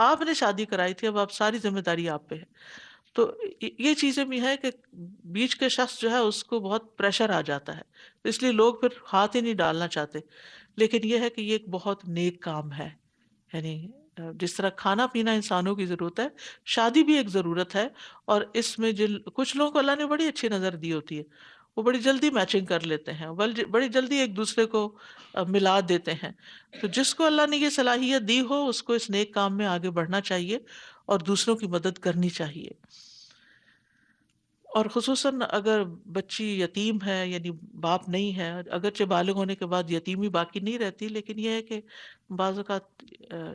S1: آپ نے شادی کرائی تھی، اب آپ ساری ذمہ داری آپ پہ ہے۔ تو یہ چیزیں بھی ہے کہ بیچ کے شخص جو ہے اس کو بہت پریشر آ جاتا ہے، اس لیے لوگ پھر ہاتھ ہی نہیں ڈالنا چاہتے۔ لیکن یہ ہے کہ یہ ایک بہت نیک کام ہے، یعنی جس طرح کھانا پینا انسانوں کی ضرورت ہے، شادی بھی ایک ضرورت ہے، اور اس میں کچھ لوگوں کو اللہ نے بڑی اچھی نظر دی ہوتی ہے، وہ بڑی جلدی میچنگ کر لیتے ہیں، بڑی جلدی ایک دوسرے کو ملا دیتے ہیں. تو جس کو اللہ نے یہ صلاحیت دی ہو اس کو اس نیک کام میں آگے بڑھنا چاہیے اور دوسروں کی مدد کرنی چاہیے. اور خصوصاً اگر بچی یتیم ہے، یعنی باپ نہیں ہے، اگرچہ بالغ ہونے کے بعد یتیمی باقی نہیں رہتی، لیکن یہ ہے کہ بعض اوقات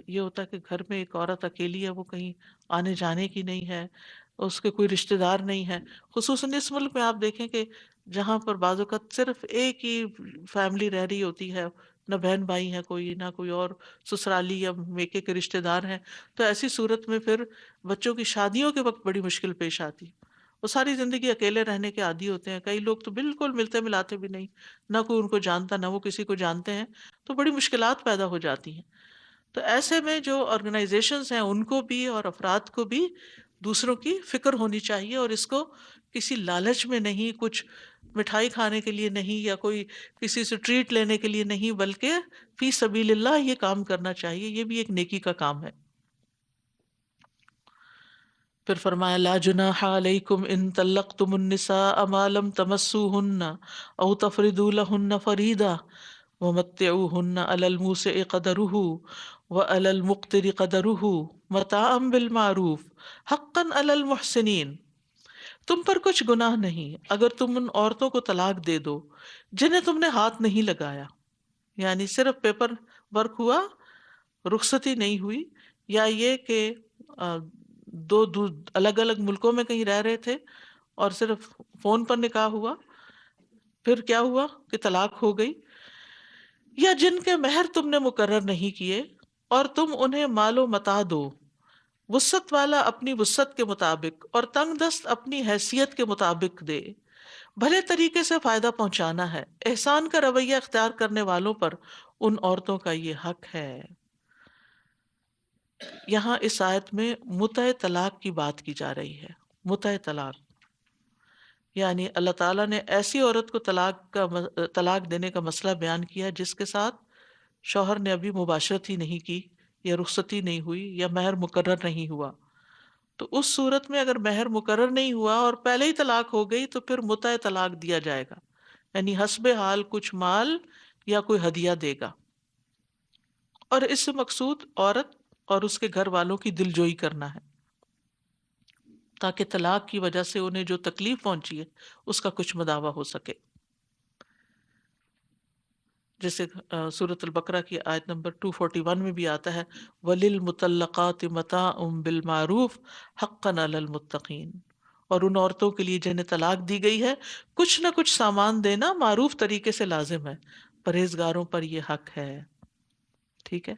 S1: یہ ہوتا ہے کہ گھر میں ایک عورت اکیلی ہے، وہ کہیں آنے جانے کی نہیں ہے، اس کے کوئی رشتہ دار نہیں ہے. خصوصاً اس ملک میں آپ دیکھیں کہ جہاں پر بعض اوقات صرف ایک ہی فیملی رہ رہی ہوتی ہے، نہ بہن بھائی ہے کوئی، نہ کوئی اور سسرالی یا میکے کے رشتہ دار ہیں، تو ایسی صورت میں پھر بچوں کی شادیوں کے وقت بڑی مشکل پیش آتی. وہ ساری زندگی اکیلے رہنے کے عادی ہوتے ہیں. کئی لوگ تو بالکل ملتے ملاتے بھی نہیں، نہ کوئی ان کو جانتا نہ وہ کسی کو جانتے ہیں، تو بڑی مشکلات پیدا ہو جاتی ہیں. تو ایسے میں جو آرگنائزیشنز ہیں ان کو بھی اور افراد کو بھی دوسروں کی فکر ہونی چاہیے، اور اس کو کسی لالچ میں نہیں، کچھ مٹھائی کھانے کے لیے نہیں، یا کوئی کسی سے ٹریٹ لینے کے لیے نہیں، بلکہ فی سبیل اللہ یہ کام کرنا چاہیے. یہ بھی ایک نیکی کا کام ہے. پھر فرمایا لا جناح علیکم ان طلقتم النساء ما لم تمسوهن او تفردوا لهن فریضہ ومتعوهن علی الموسع قدره وعلی المقتر قدره متاعا بالمعروف حقا علی المحسنین. تم پر کچھ گناہ نہیں اگر تم ان عورتوں کو طلاق دے دو جنہیں تم نے ہاتھ نہیں لگایا، یعنی صرف پیپر ورک ہوا، رخصتی نہیں ہوئی، یا یہ کہ دو الگ الگ ملکوں میں کہیں رہ رہے تھے اور صرف فون پر نکاح ہوا، پھر کیا ہوا کہ طلاق ہو گئی، یا جن کے مہر تم نے مقرر نہیں کیے اور تم انہیں مال و متاع دو، وسعت والا اپنی وسعت کے مطابق اور تنگ دست اپنی حیثیت کے مطابق دے. بھلے طریقے سے فائدہ پہنچانا ہے. احسان کا رویہ اختیار کرنے والوں پر ان عورتوں کا یہ حق ہے. یہاں اس آیت میں متع طلاق کی بات کی جا رہی ہے. متع طلاق یعنی اللہ تعالیٰ نے ایسی عورت کو طلاق دینے کا مسئلہ بیان کیا جس کے ساتھ شوہر نے ابھی مباشرت ہی نہیں کی، یا رخصتی نہیں ہوئی، یا مہر مقرر نہیں ہوا. تو اس صورت میں اگر مہر مقرر نہیں ہوا اور پہلے ہی طلاق ہو گئی تو پھر متع طلاق دیا جائے گا، یعنی حسب حال کچھ مال یا کوئی ہدیہ دے گا. اور اس سے مقصود عورت اور اس کے گھر والوں کی دلجوئی کرنا ہے، تاکہ طلاق کی وجہ سے انہیں جو تکلیف پہنچی ہے اس کا کچھ مداوع ہو سکے. جیسے سورۃ البقرہ کی آیت نمبر 241 میں بھی آتا ہے وَلِلْمُطَلَّقَاتِ مَتَاعٌ بِالْمَعْرُوفِ حَقًّا عَلَى الْمُتَّقِينَ. اور ان عورتوں کے لیے جنہیں طلاق دی گئی ہے کچھ نہ کچھ سامان دینا معروف طریقے سے لازم ہے، پرہیزگاروں پر یہ حق ہے. ٹھیک ہے،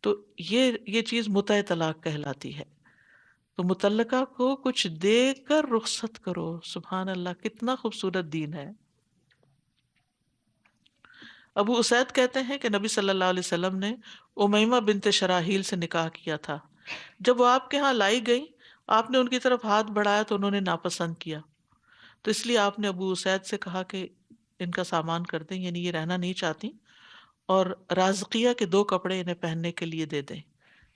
S1: تو یہ چیز متع طلاق کہلاتی ہے. تو متعلقہ کو کچھ دے کر رخصت کرو. سبحان اللہ، کتنا خوبصورت دین ہے. ابو اسید کہتے ہیں کہ نبی صلی اللہ علیہ وسلم نے امیمہ بنت شراحیل سے نکاح کیا تھا. جب وہ آپ کے ہاں لائی گئی، آپ نے ان کی طرف ہاتھ بڑھایا تو انہوں نے ناپسند کیا، تو اس لیے آپ نے ابو اسید سے کہا کہ ان کا سامان کر دیں، یعنی یہ رہنا نہیں چاہتی، اور رازقیہ کے 2 کپڑے انہیں پہننے کے لیے دے دیں،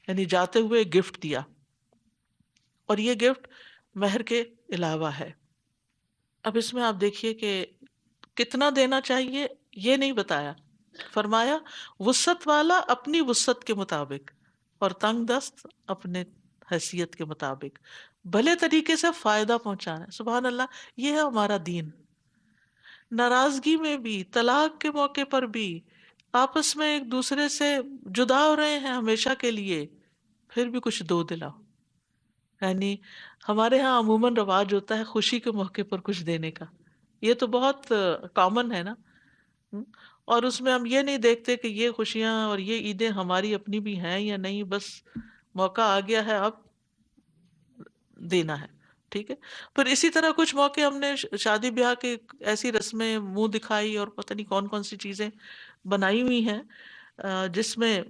S1: یعنی جاتے ہوئے گفٹ دیا. اور یہ گفٹ مہر کے علاوہ ہے. اب اس میں آپ دیکھیے کہ کتنا دینا چاہیے یہ نہیں بتایا، فرمایا وسعت والا اپنی وسعت کے مطابق اور تنگ دست اپنے حیثیت کے مطابق، بھلے طریقے سے فائدہ پہنچانا ہے. سبحان اللہ، یہ ہے ہمارا دین. ناراضگی میں بھی، طلاق کے موقع پر بھی، آپس میں ایک دوسرے سے جدا ہو رہے ہیں ہمیشہ کے لیے، پھر بھی کچھ دو دلاؤ. یعنی ہمارے ہاں عموماً رواج ہوتا ہے خوشی کے موقع پر کچھ دینے کا، یہ تو بہت کامن ہے نا. ہم؟ اور اس میں ہم یہ نہیں دیکھتے کہ یہ خوشیاں اور یہ عیدیں ہماری اپنی بھی ہیں یا نہیں، بس موقع آ گیا ہے اب دینا ہے. ٹھیک ہے، پھر اسی طرح کچھ موقع ہم نے شادی بیاہ کے ایسی رسمیں منہ دکھائی اور پتہ نہیں کون کون سی چیزیں بنائی ہوئی ہیں جس میں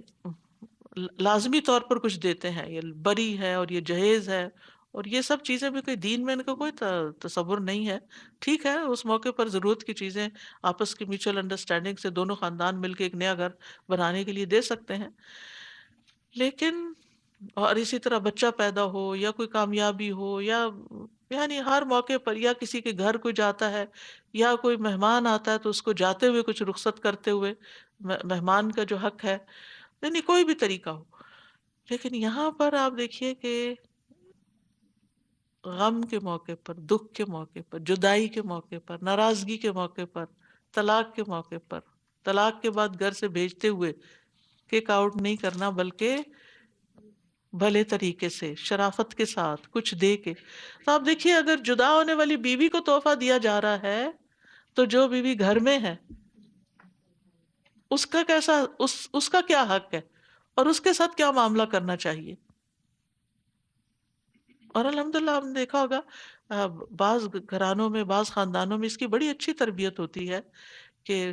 S1: لازمی طور پر کچھ دیتے ہیں. یہ بری ہے اور یہ جہیز ہے، اور یہ سب چیزیں بھی کوئی دین میں ان کا کوئی تصور نہیں ہے. ٹھیک ہے، اس موقع پر ضرورت کی چیزیں آپس کی میوچل انڈرسٹینڈنگ سے دونوں خاندان مل کے ایک نیا گھر بنانے کے لیے دے سکتے ہیں. لیکن اور اسی طرح بچہ پیدا ہو یا کوئی کامیابی ہو یا یعنی ہر موقع پر، یا کسی کے گھر کوئی جاتا ہے یا کوئی مہمان آتا ہے تو اس کو جاتے ہوئے کچھ رخصت کرتے ہوئے، مہمان کا جو حق ہے، یعنی کوئی بھی طریقہ ہو. لیکن یہاں پر آپ دیکھیے کہ غم کے موقع پر، دکھ کے موقع پر، جدائی کے موقع پر، ناراضگی کے موقع پر، طلاق کے موقع پر، طلاق کے بعد گھر سے بھیجتے ہوئے کک آؤٹ نہیں کرنا، بلکہ بھلے طریقے سے، شرافت کے ساتھ کچھ دے کے. تو آپ دیکھیے اگر جدا ہونے والی بیوی کو تحفہ دیا جا رہا ہے تو جو بیوی گھر میں ہے اس کا کیسا، اس کا کیا حق ہے اور اس کے ساتھ کیا معاملہ کرنا چاہیے. اور الحمدللہ ہم نے دیکھا ہوگا بعض گھرانوں میں، بعض خاندانوں میں اس کی بڑی اچھی تربیت ہوتی ہے کہ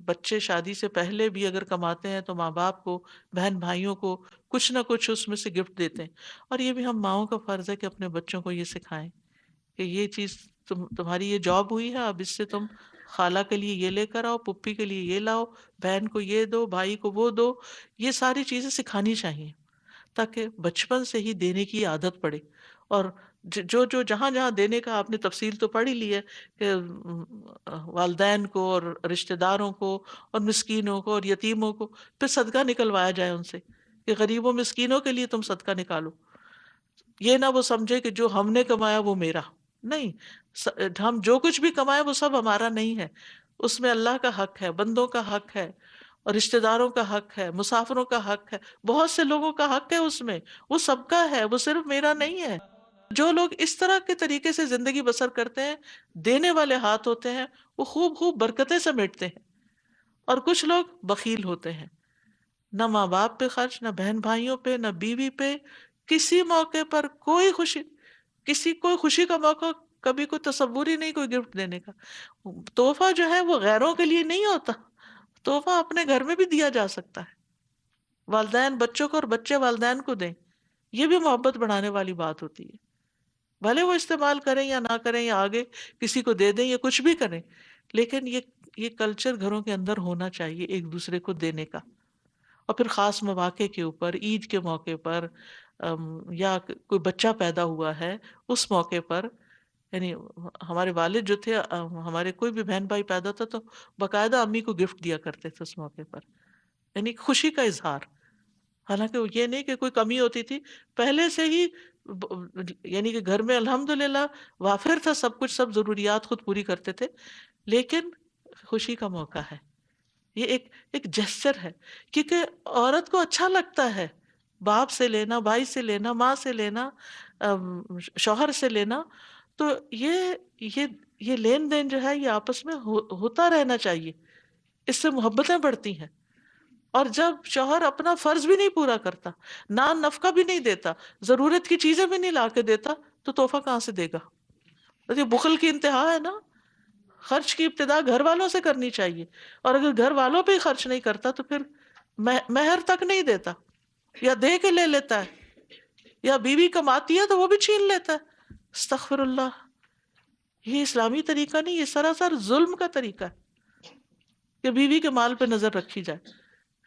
S1: بچے شادی سے پہلے بھی اگر کماتے ہیں تو ماں باپ کو، بہن بھائیوں کو کچھ نہ کچھ اس میں سے گفٹ دیتے ہیں. اور یہ بھی ہم ماؤں کا فرض ہے کہ اپنے بچوں کو یہ سکھائیں کہ یہ چیز تمہاری یہ جاب ہوئی ہے، اب اس سے تم خالہ کے لیے یہ لے کر آؤ، پپھی کے لیے یہ لاؤ، بہن کو یہ دو، بھائی کو وہ دو. یہ ساری چیزیں سکھانی چاہیے تاکہ بچپن سے ہی دینے کی عادت پڑے. اور جو جو جہاں جہاں دینے کا آپ نے تفصیل تو پڑھ ہی لی ہے کہ والدین کو اور رشتہ داروں کو اور مسکینوں کو اور یتیموں کو، پھر صدقہ نکلوایا جائے ان سے کہ غریبوں مسکینوں کے لیے تم صدقہ نکالو. یہ نہ وہ سمجھے کہ جو ہم نے کمایا وہ میرا نہیں. ہم جو کچھ بھی کمائے وہ سب ہمارا نہیں ہے، اس میں اللہ کا حق ہے، بندوں کا حق ہے، اور رشتہ داروں کا حق ہے، مسافروں کا حق ہے، بہت سے لوگوں کا حق ہے اس میں. وہ سب کا ہے، وہ صرف میرا نہیں ہے. جو لوگ اس طرح کے طریقے سے زندگی بسر کرتے ہیں، دینے والے ہاتھ ہوتے ہیں، وہ خوب خوب برکتیں سمیٹتے ہیں. اور کچھ لوگ بخیل ہوتے ہیں، نہ ماں باپ پہ خرچ، نہ بہن بھائیوں پہ، نہ بیوی پہ. کسی موقع پر کوئی خوشی، کوئی خوشی کا موقع کبھی کوئی تصور ہی نہیں کوئی گفٹ دینے کا. تحفہ جو ہے وہ غیروں کے لیے نہیں ہوتا، تحفہ اپنے گھر میں بھی دیا جا سکتا ہے. والدین بچوں کو اور بچے والدین کو دیں، یہ بھی محبت بڑھانے والی بات ہوتی ہے. بھلے وہ استعمال کریں یا نہ کریں یا آگے کسی کو دے دیں یا کچھ بھی کریں، لیکن یہ کلچر گھروں کے اندر ہونا چاہیے ایک دوسرے کو دینے کا. اور پھر خاص مواقع کے اوپر، عید کے موقع پر، یا کوئی بچہ پیدا ہوا ہے اس موقع پر. یعنی ہمارے والد جو تھے، ہمارے کوئی بھی بہن بھائی پیدا ہوتا تو باقاعدہ امی کو گفٹ دیا کرتے تھے اس موقع پر، یعنی خوشی کا اظہار. حالانکہ یہ نہیں کہ کوئی کمی ہوتی تھی، پہلے سے ہی یعنی کہ گھر میں الحمدللہ وافر تھا سب کچھ، سب ضروریات خود پوری کرتے تھے. لیکن خوشی کا موقع ہے، یہ ایک جسچر ہے، کیونکہ عورت کو اچھا لگتا ہے باپ سے لینا، بھائی سے لینا، ماں سے لینا، شوہر سے لینا. تو یہ لین دین جو ہے یہ آپس میں ہوتا رہنا چاہیے، اس سے محبتیں بڑھتی ہیں. اور جب شوہر اپنا فرض بھی نہیں پورا کرتا، نان نفقہ بھی نہیں دیتا، ضرورت کی چیزیں بھی نہیں لا کے دیتا، تو تحفہ کہاں سے دے گا؟ یہ بخل کی انتہا ہے نا. خرچ کی ابتدا گھر والوں سے کرنی چاہیے، اور اگر گھر والوں پہ ہی خرچ نہیں کرتا تو پھر مہر تک نہیں دیتا، یا دے کے لے لیتا ہے، یا بیوی کماتی ہے تو وہ بھی چھین لیتا ہے. استغفر اللہ. یہ اسلامی طریقہ نہیں، یہ سراسر ظلم کا طریقہ ہے کہ بیوی کے مال پہ نظر رکھی جائے.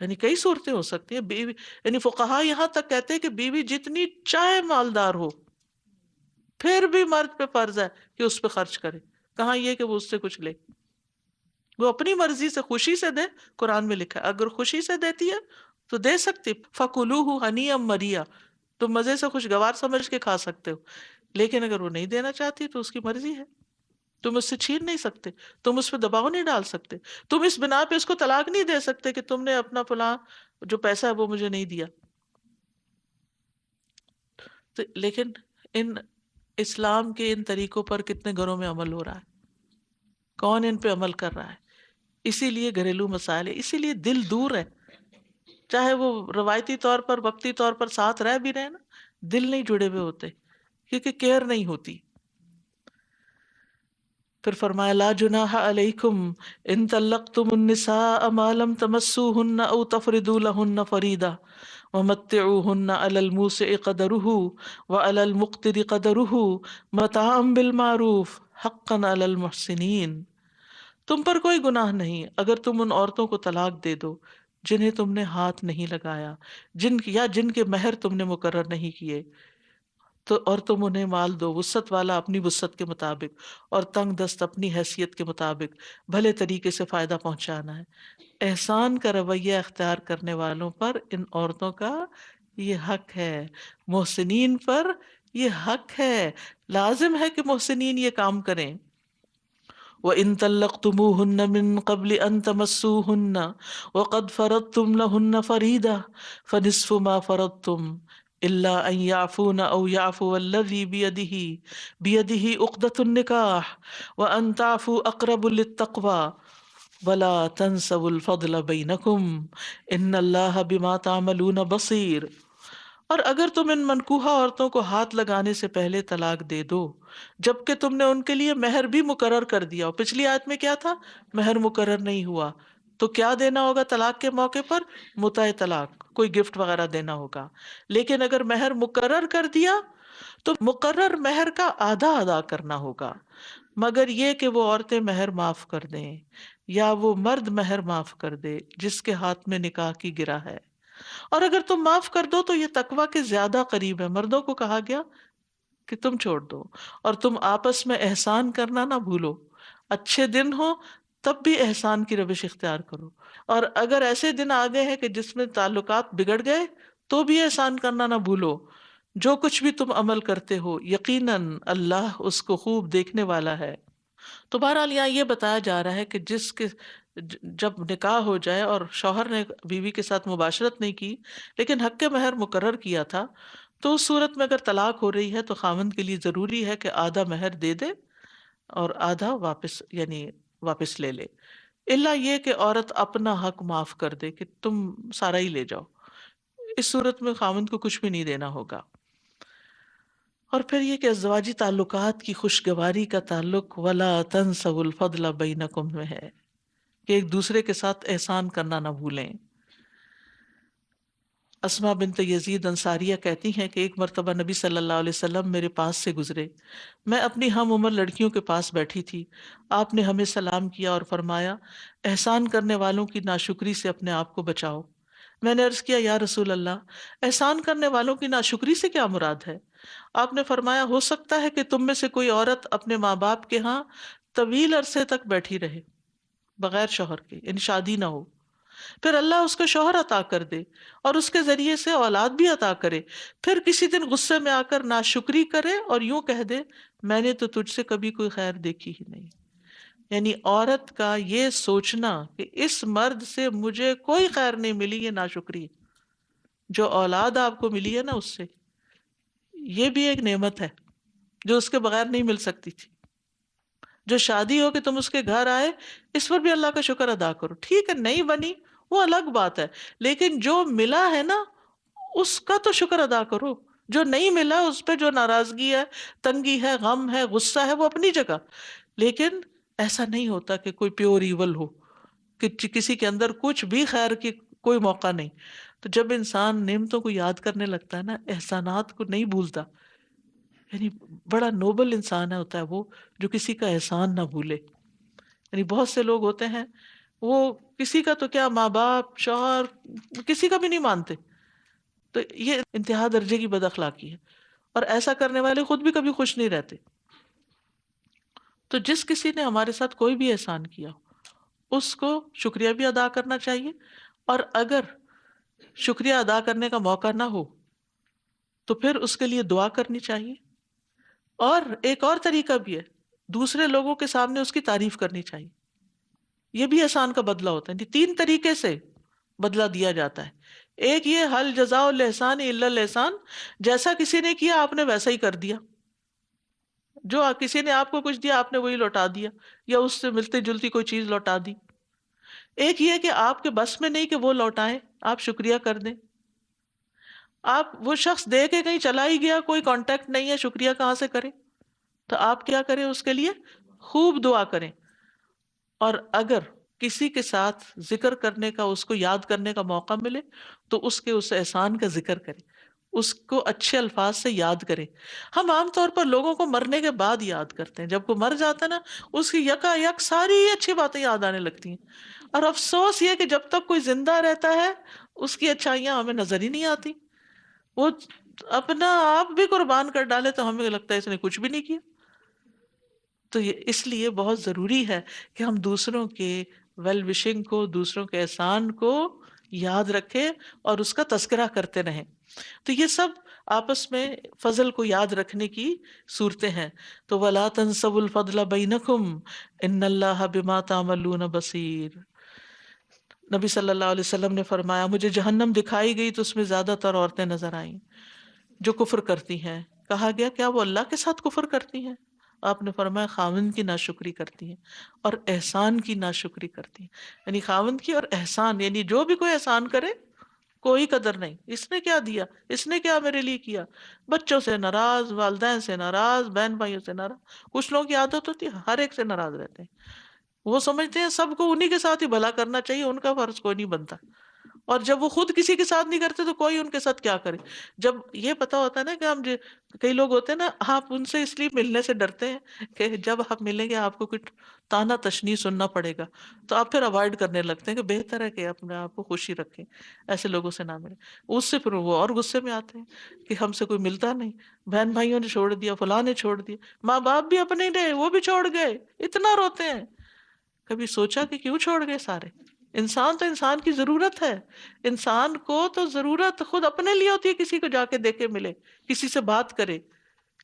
S1: یعنی کئی صورتیں ہو سکتی ہیں. بیوی، یعنی فقہا یہاں تک کہتے ہیں کہ بیوی جتنی چاہے مالدار ہو پھر بھی مرد پہ فرض ہے کہ اس پہ خرچ کرے. کہاں یہ کہ وہ اس سے کچھ لے، وہ اپنی مرضی سے خوشی سے دے. قرآن میں لکھا ہے اگر خوشی سے دیتی ہے تو دے سکتی. فَكُلُوهُ هَنِيًّا مَرِيًّا، تم مزے سے خوشگوار سمجھ کے کھا سکتے ہو. لیکن اگر وہ نہیں دینا چاہتی تو اس کی مرضی ہے، تم اس سے چھین نہیں سکتے، تم اس پہ دباؤ نہیں ڈال سکتے، تم اس بنا پہ اس کو طلاق نہیں دے سکتے کہ تم نے اپنا فلاں جو پیسہ ہے وہ مجھے نہیں دیا. لیکن ان اسلام کے ان طریقوں پر کتنے گھروں میں عمل ہو رہا ہے؟ کون ان پہ عمل کر رہا ہے؟ اسی لیے گھریلو مسائل ہے، اسی لیے دل دور ہے. چاہے وہ روایتی طور پر، وقتی طور پر ساتھ رہ بھی رہے نا، دل نہیں جڑے ہوئے ہوتے کیونکہ کیئر نہیں ہوتی. پھر فرمایا لا جناح علیکم ان طلقتم النساء ما لم تمسوهن او تفرضوا لهن فریضہ ومتعوهن علی الموسع قدره وعلی المقتر قدره متاعا بالمعروف حقا علی المحسنین. تم پر کوئی گناہ نہیں اگر تم ان عورتوں کو طلاق دے دو جنہیں تم نے ہاتھ نہیں لگایا، جن کے مہر تم نے مقرر نہیں کیے، تو اور تم انہیں مال دو، وسعت والا اپنی وسعت کے مطابق اور تنگ دست اپنی حیثیت کے مطابق، بھلے طریقے سے فائدہ پہنچانا ہے۔ احسان کا رویہ اختیار کرنے والوں پر ان عورتوں کا یہ حق ہے، محسنین پر یہ حق ہے، لازم ہے کہ محسنین یہ کام کریں۔ وَإِن طَلَّقْتُمُوهُنَّ مِن قَبْلِ أَن تَمَسُّوهُنَّ وَقَدْ فَرَضْتُمْ لَهُنَّ فَرِيضَةً فَنِصْفُ مَا فَرَضْتُمْ إِلَّا أَن يَعْفُونَ أَوْ يَعْفُوَ الَّذِي بِيَدِهِ عُقْدَةُ النِّكَاحِ وَأَن تَعْفُوا أَقْرَبُ لِلتَّقْوَىٰ وَلَا تَنْسَوُا الْفَضْلَ بَيْنَكُمْ إِنَّ اللَّهَ بِمَا تَعْمَلُونَ بَصِيرٌ۔ اور اگر تم ان منکوحہ عورتوں کو ہاتھ لگانے سے پہلے طلاق دے دو، جبکہ تم نے ان کے لیے مہر بھی مقرر کر دیا ہو، پچھلی آیت میں کیا تھا؟ مہر مقرر نہیں ہوا، تو کیا دینا ہوگا طلاق کے موقع پر؟ متع طلاق، کوئی گفٹ وغیرہ دینا ہوگا۔ لیکن اگر مہر مقرر کر دیا تو مقرر مہر کا آدھا ادا کرنا ہوگا، مگر یہ کہ وہ عورتیں مہر معاف کر دیں یا وہ مرد مہر معاف کر دے جس کے ہاتھ میں نکاح کی گرہ ہے۔ اور اگر تم معاف کر دو تو یہ تقوی کے زیادہ قریب ہے۔ مردوں کو کہا گیا کہ تم چھوڑ دو، اور تم آپس میں احسان کرنا نہ بھولو، اچھے دن ہو تب بھی احسان کی روش اختیار کرو، اور اگر ایسے دن آ گئے ہیں کہ جس میں تعلقات بگڑ گئے تو بھی احسان کرنا نہ بھولو۔ جو کچھ بھی تم عمل کرتے ہو یقیناً اللہ اس کو خوب دیکھنے والا ہے۔ تو بہرحال یہاں یہ بتایا جا رہا ہے کہ جس کے جب نکاح ہو جائے اور شوہر نے بیوی کے ساتھ مباشرت نہیں کی لیکن حق کے مہر مقرر کیا تھا، تو اس صورت میں اگر طلاق ہو رہی ہے تو خاوند کے لیے ضروری ہے کہ آدھا مہر دے دے اور آدھا واپس، یعنی واپس لے لے، الا یہ کہ عورت اپنا حق معاف کر دے کہ تم سارا ہی لے جاؤ، اس صورت میں خاوند کو کچھ بھی نہیں دینا ہوگا۔ اور پھر یہ کہ ازدواجی تعلقات کی خوشگواری کا تعلق ولا تنسوا الفضل بینکم میں ہے، کہ ایک دوسرے کے ساتھ احسان کرنا نہ بھولیں۔ اسما بنت یزید انصاریہ کہتی ہیں کہ ایک مرتبہ نبی صلی اللہ علیہ وسلم میرے پاس سے گزرے، میں اپنی ہم عمر لڑکیوں کے پاس بیٹھی تھی، آپ نے ہمیں سلام کیا اور فرمایا احسان کرنے والوں کی ناشکری سے اپنے آپ کو بچاؤ۔ میں نے عرض کیا یا رسول اللہ، احسان کرنے والوں کی ناشکری سے کیا مراد ہے؟ آپ نے فرمایا ہو سکتا ہے کہ تم میں سے کوئی عورت اپنے ماں باپ کے ہاں طویل عرصے تک بیٹھی رہے بغیر شوہر کے، یعنی شادی نہ ہو، پھر اللہ اس کو شوہر عطا کر دے اور اس کے ذریعے سے اولاد بھی عطا کرے، پھر کسی دن غصے میں آ کر ناشکری کرے اور یوں کہہ دے میں نے تو تجھ سے کبھی کوئی خیر دیکھی ہی نہیں۔ یعنی عورت کا یہ سوچنا کہ اس مرد سے مجھے کوئی خیر نہیں ملی، یہ ناشکری ہے۔ جو اولاد آپ کو ملی ہے نا، اس سے یہ بھی ایک نعمت ہے جو اس کے بغیر نہیں مل سکتی تھی۔ جو شادی ہو کہ تم اس کے گھر آئے، اس پر بھی اللہ کا شکر ادا کرو۔ ٹھیک ہے نہیں بنی وہ الگ بات ہے، لیکن جو ملا ہے نا اس کا تو شکر ادا کرو۔ جو نہیں ملا اس پہ جو ناراضگی ہے، تنگی ہے، غم ہے، غصہ ہے، وہ اپنی جگہ، لیکن ایسا نہیں ہوتا کہ کوئی پیور ایول ہو، کہ کسی کے اندر کچھ بھی خیر کی کوئی موقع نہیں۔ تو جب انسان نعمتوں کو یاد کرنے لگتا ہے نا، احسانات کو نہیں بھولتا، یعنی بڑا نوبل انسان ہوتا ہے وہ جو کسی کا احسان نہ بھولے۔ یعنی بہت سے لوگ ہوتے ہیں وہ کسی کا تو کیا، ماں باپ، شوہر، کسی کا بھی نہیں مانتے، تو یہ انتہا درجے کی بد اخلاقی ہے، اور ایسا کرنے والے خود بھی کبھی خوش نہیں رہتے۔ تو جس کسی نے ہمارے ساتھ کوئی بھی احسان کیا اس کو شکریہ بھی ادا کرنا چاہیے، اور اگر شکریہ ادا کرنے کا موقع نہ ہو تو پھر اس کے لیے دعا کرنی چاہیے، اور ایک اور طریقہ بھی ہے، دوسرے لوگوں کے سامنے اس کی تعریف کرنی چاہیے۔ یہ بھی احسان کا بدلہ ہوتا ہے، تین طریقے سے بدلہ دیا جاتا ہے۔ ایک یہ حل جزاء الاحسان الا الاحسان، جیسا کسی نے کیا آپ نے ویسا ہی کر دیا، جو کسی نے آپ کو کچھ دیا آپ نے وہی لوٹا دیا یا اس سے ملتی جلتی کوئی چیز لوٹا دی۔ ایک یہ کہ آپ کے بس میں نہیں کہ وہ لوٹائیں، آپ شکریہ کر دیں۔ آپ وہ شخص دے کے کہیں چلا ہی گیا، کوئی کانٹیکٹ نہیں ہے، شکریہ کہاں سے کریں؟ تو آپ کیا کریں اس کے لیے؟ خوب دعا کریں، اور اگر کسی کے ساتھ ذکر کرنے کا، اس کو یاد کرنے کا موقع ملے تو اس احسان کا ذکر کریں، اس کو اچھے الفاظ سے یاد کریں۔ ہم عام طور پر لوگوں کو مرنے کے بعد یاد کرتے ہیں، جب کوئی مر جاتا ہے نا اس کی یکا یک ساری اچھی باتیں یاد آنے لگتی ہیں، اور افسوس یہ کہ جب تک کوئی زندہ رہتا ہے اس کی اچھائیاں ہمیں نظر ہی نہیں آتی۔ وہ اپنا آپ بھی قربان کر ڈالے تو ہمیں لگتا ہے اس نے کچھ بھی نہیں کیا. تو یہ اس لیے بہت ضروری ہے کہ ہم دوسروں کے ویل وشنگ کو، دوسروں کے احسان کو یاد رکھیں اور اس کا تذکرہ کرتے رہیں. تو یہ سب آپس میں فضل کو یاد رکھنے کی صورتیں ہیں. تو وَلَا تَنْسَوُا الْفَضْلَ بَيْنَكُمْ إِنَّ اللَّهَ بِمَا تَعْمَلُونَ بَصِيرٌ. نبی صلی اللہ علیہ وسلم نے فرمایا مجھے جہنم دکھائی گئی تو اس میں زیادہ تر عورتیں نظر آئیں جو کفر کرتی ہیں. کہا گیا کیا وہ اللہ کے ساتھ کفر کرتی ہیں؟ آپ نے فرمایا خاوند کی ناشکری کرتی ہیں اور احسان کی ناشکری کرتی ہیں. یعنی خاوند کی اور احسان، یعنی جو بھی کوئی احسان کرے کوئی قدر نہیں، اس نے کیا دیا، اس نے کیا میرے لیے کیا. بچوں سے ناراض، والدین سے ناراض، بہن بھائیوں سے ناراض. کچھ لوگوں کی عادت ہوتی ہے ہر ایک سے ناراض رہتے ہیں، وہ سمجھتے ہیں سب کو انہی کے ساتھ ہی بھلا کرنا چاہیے، ان کا فرض کوئی نہیں بنتا. اور جب وہ خود کسی کے ساتھ نہیں کرتے تو کوئی ان کے ساتھ کیا کرے. جب یہ پتا ہوتا ہے نا کہ ہم کئی لوگ ہوتے ہیں نا، آپ ان سے اس لیے ملنے سے ڈرتے ہیں کہ جب آپ ملیں گے آپ کو کچھ تانا تشنیع سننا پڑے گا، تو آپ پھر اوائڈ کرنے لگتے ہیں کہ بہتر ہے کہ اپنے آپ کو خوشی رکھیں، ایسے لوگوں سے نہ ملیں. اس سے پھر وہ اور غصے میں آتے ہیں کہ ہم سے کوئی ملتا نہیں، بہن بھائیوں نے چھوڑ دیا، فلاں نے چھوڑ دیا، ماں باپ بھی اپنے نہیں رہے وہ بھی چھوڑ گئے، اتنا روتے ہیں. کبھی سوچا کہ کیوں چھوڑ گئے سارے؟ انسان تو انسان کی ضرورت ہے. انسان کو تو ضرورت خود اپنے لیے ہوتی ہے، کسی کو جا کے دیکھے ملے، کسی سے بات کرے.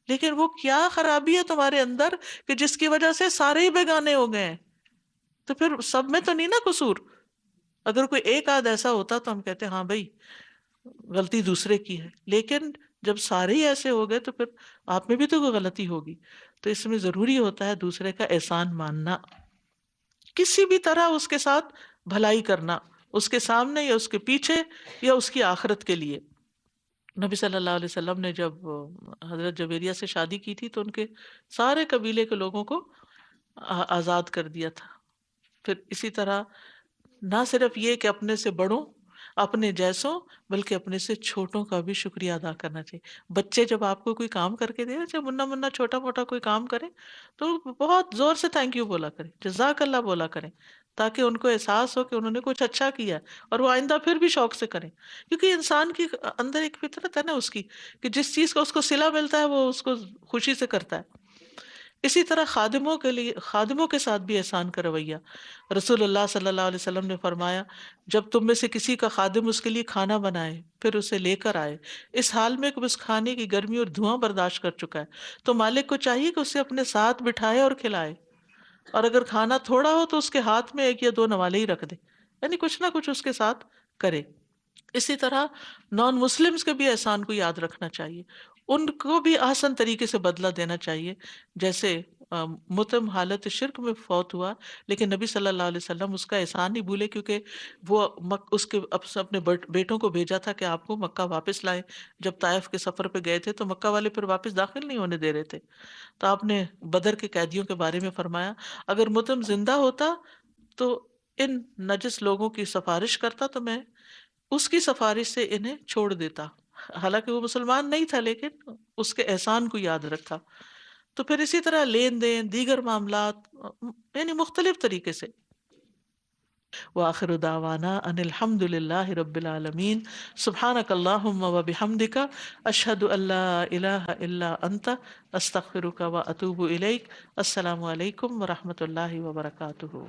S1: لیکن وہ کیا خرابی ہے تمہارے اندر کہ جس کی وجہ سے سارے ہی بیگانے ہو گئے ہیں؟ تو پھر سب میں تو نہیں نا قصور. اگر کوئی ایک آدھ ایسا ہوتا تو ہم کہتے ہاں بھائی غلطی دوسرے کی ہے، لیکن جب سارے ہی ایسے ہو گئے تو پھر آپ میں بھی تو کوئی غلطی ہوگی. تو اس میں ضروری ہوتا ہے دوسرے کا احسان ماننا، کسی بھی طرح اس کے ساتھ بھلائی کرنا، اس کے سامنے یا اس کے پیچھے یا اس کی آخرت کے لیے. نبی صلی اللہ علیہ وسلم نے جب حضرت جویریہ سے شادی کی تھی تو ان کے سارے قبیلے کے لوگوں کو آزاد کر دیا تھا. پھر اسی طرح نہ صرف یہ کہ اپنے سے بڑوں، اپنے جیسوں، بلکہ اپنے سے چھوٹوں کا بھی شکریہ ادا کرنا چاہیے. بچے جب آپ کو کوئی کام کر کے دے، جب منا منا چھوٹا موٹا کوئی کام کرے تو بہت زور سے تھینک یو بولا کریں، جزاک اللہ بولا کریں، تاکہ ان کو احساس ہو کہ انہوں نے کچھ اچھا کیا ہے اور وہ آئندہ پھر بھی شوق سے کریں. کیونکہ انسان کی اندر ایک فطرت ہے نا اس کی، کہ جس چیز کا اس کو صلہ ملتا ہے وہ اس کو خوشی سے کرتا ہے. اسی طرح خادموں کے لیے، خادموں کے ساتھ بھی احسان کا رویہ. رسول اللہ صلی اللہ علیہ وسلم نے فرمایا جب تم میں سے کسی کا خادم اس کے لیے کھانا بنائے پھر اسے لے کر آئے اس حال میں کہ اس کھانے کی گرمی اور دھواں برداشت کر چکا ہے، تو مالک کو چاہیے کہ اسے اپنے ساتھ بٹھائے اور کھلائے، اور اگر کھانا تھوڑا ہو تو اس کے ہاتھ میں ایک یا دو نوالے ہی رکھ دے، یعنی کچھ نہ کچھ اس کے ساتھ کرے. اسی طرح نان مسلمز کے بھی احسان کو یاد رکھنا چاہیے، ان کو بھی آسان طریقے سے بدلہ دینا چاہیے. جیسے متم حالت شرک میں فوت ہوا لیکن نبی صلی اللہ علیہ وسلم اس کا احسان نہیں بھولے، کیونکہ وہ اس کے اپنے بیٹوں کو بھیجا تھا کہ آپ کو مکہ واپس لائیں. جب طائف کے سفر پہ گئے تھے تو مکہ والے پھر واپس داخل نہیں ہونے دے رہے تھے، تو آپ نے بدر کے قیدیوں کے بارے میں فرمایا اگر متم زندہ ہوتا تو ان نجس لوگوں کی سفارش کرتا تو میں اس کی سفارش سے انہیں چھوڑ دیتا. حالانکہ وہ مسلمان نہیں تھا لیکن اس کے احسان کو یاد رکھا. تو پھر اسی طرح لین دین، دیگر معاملات، یعنی مختلف طریقے سے. وآخر دعوانا ان الحمد للہ رب العالمین. سبحانک اللہم و بحمدک، اشہد ان لا الہ الا انت، استغفرک و اتوب الیک. السلام علیکم و رحمۃ اللہ وبرکاتہ.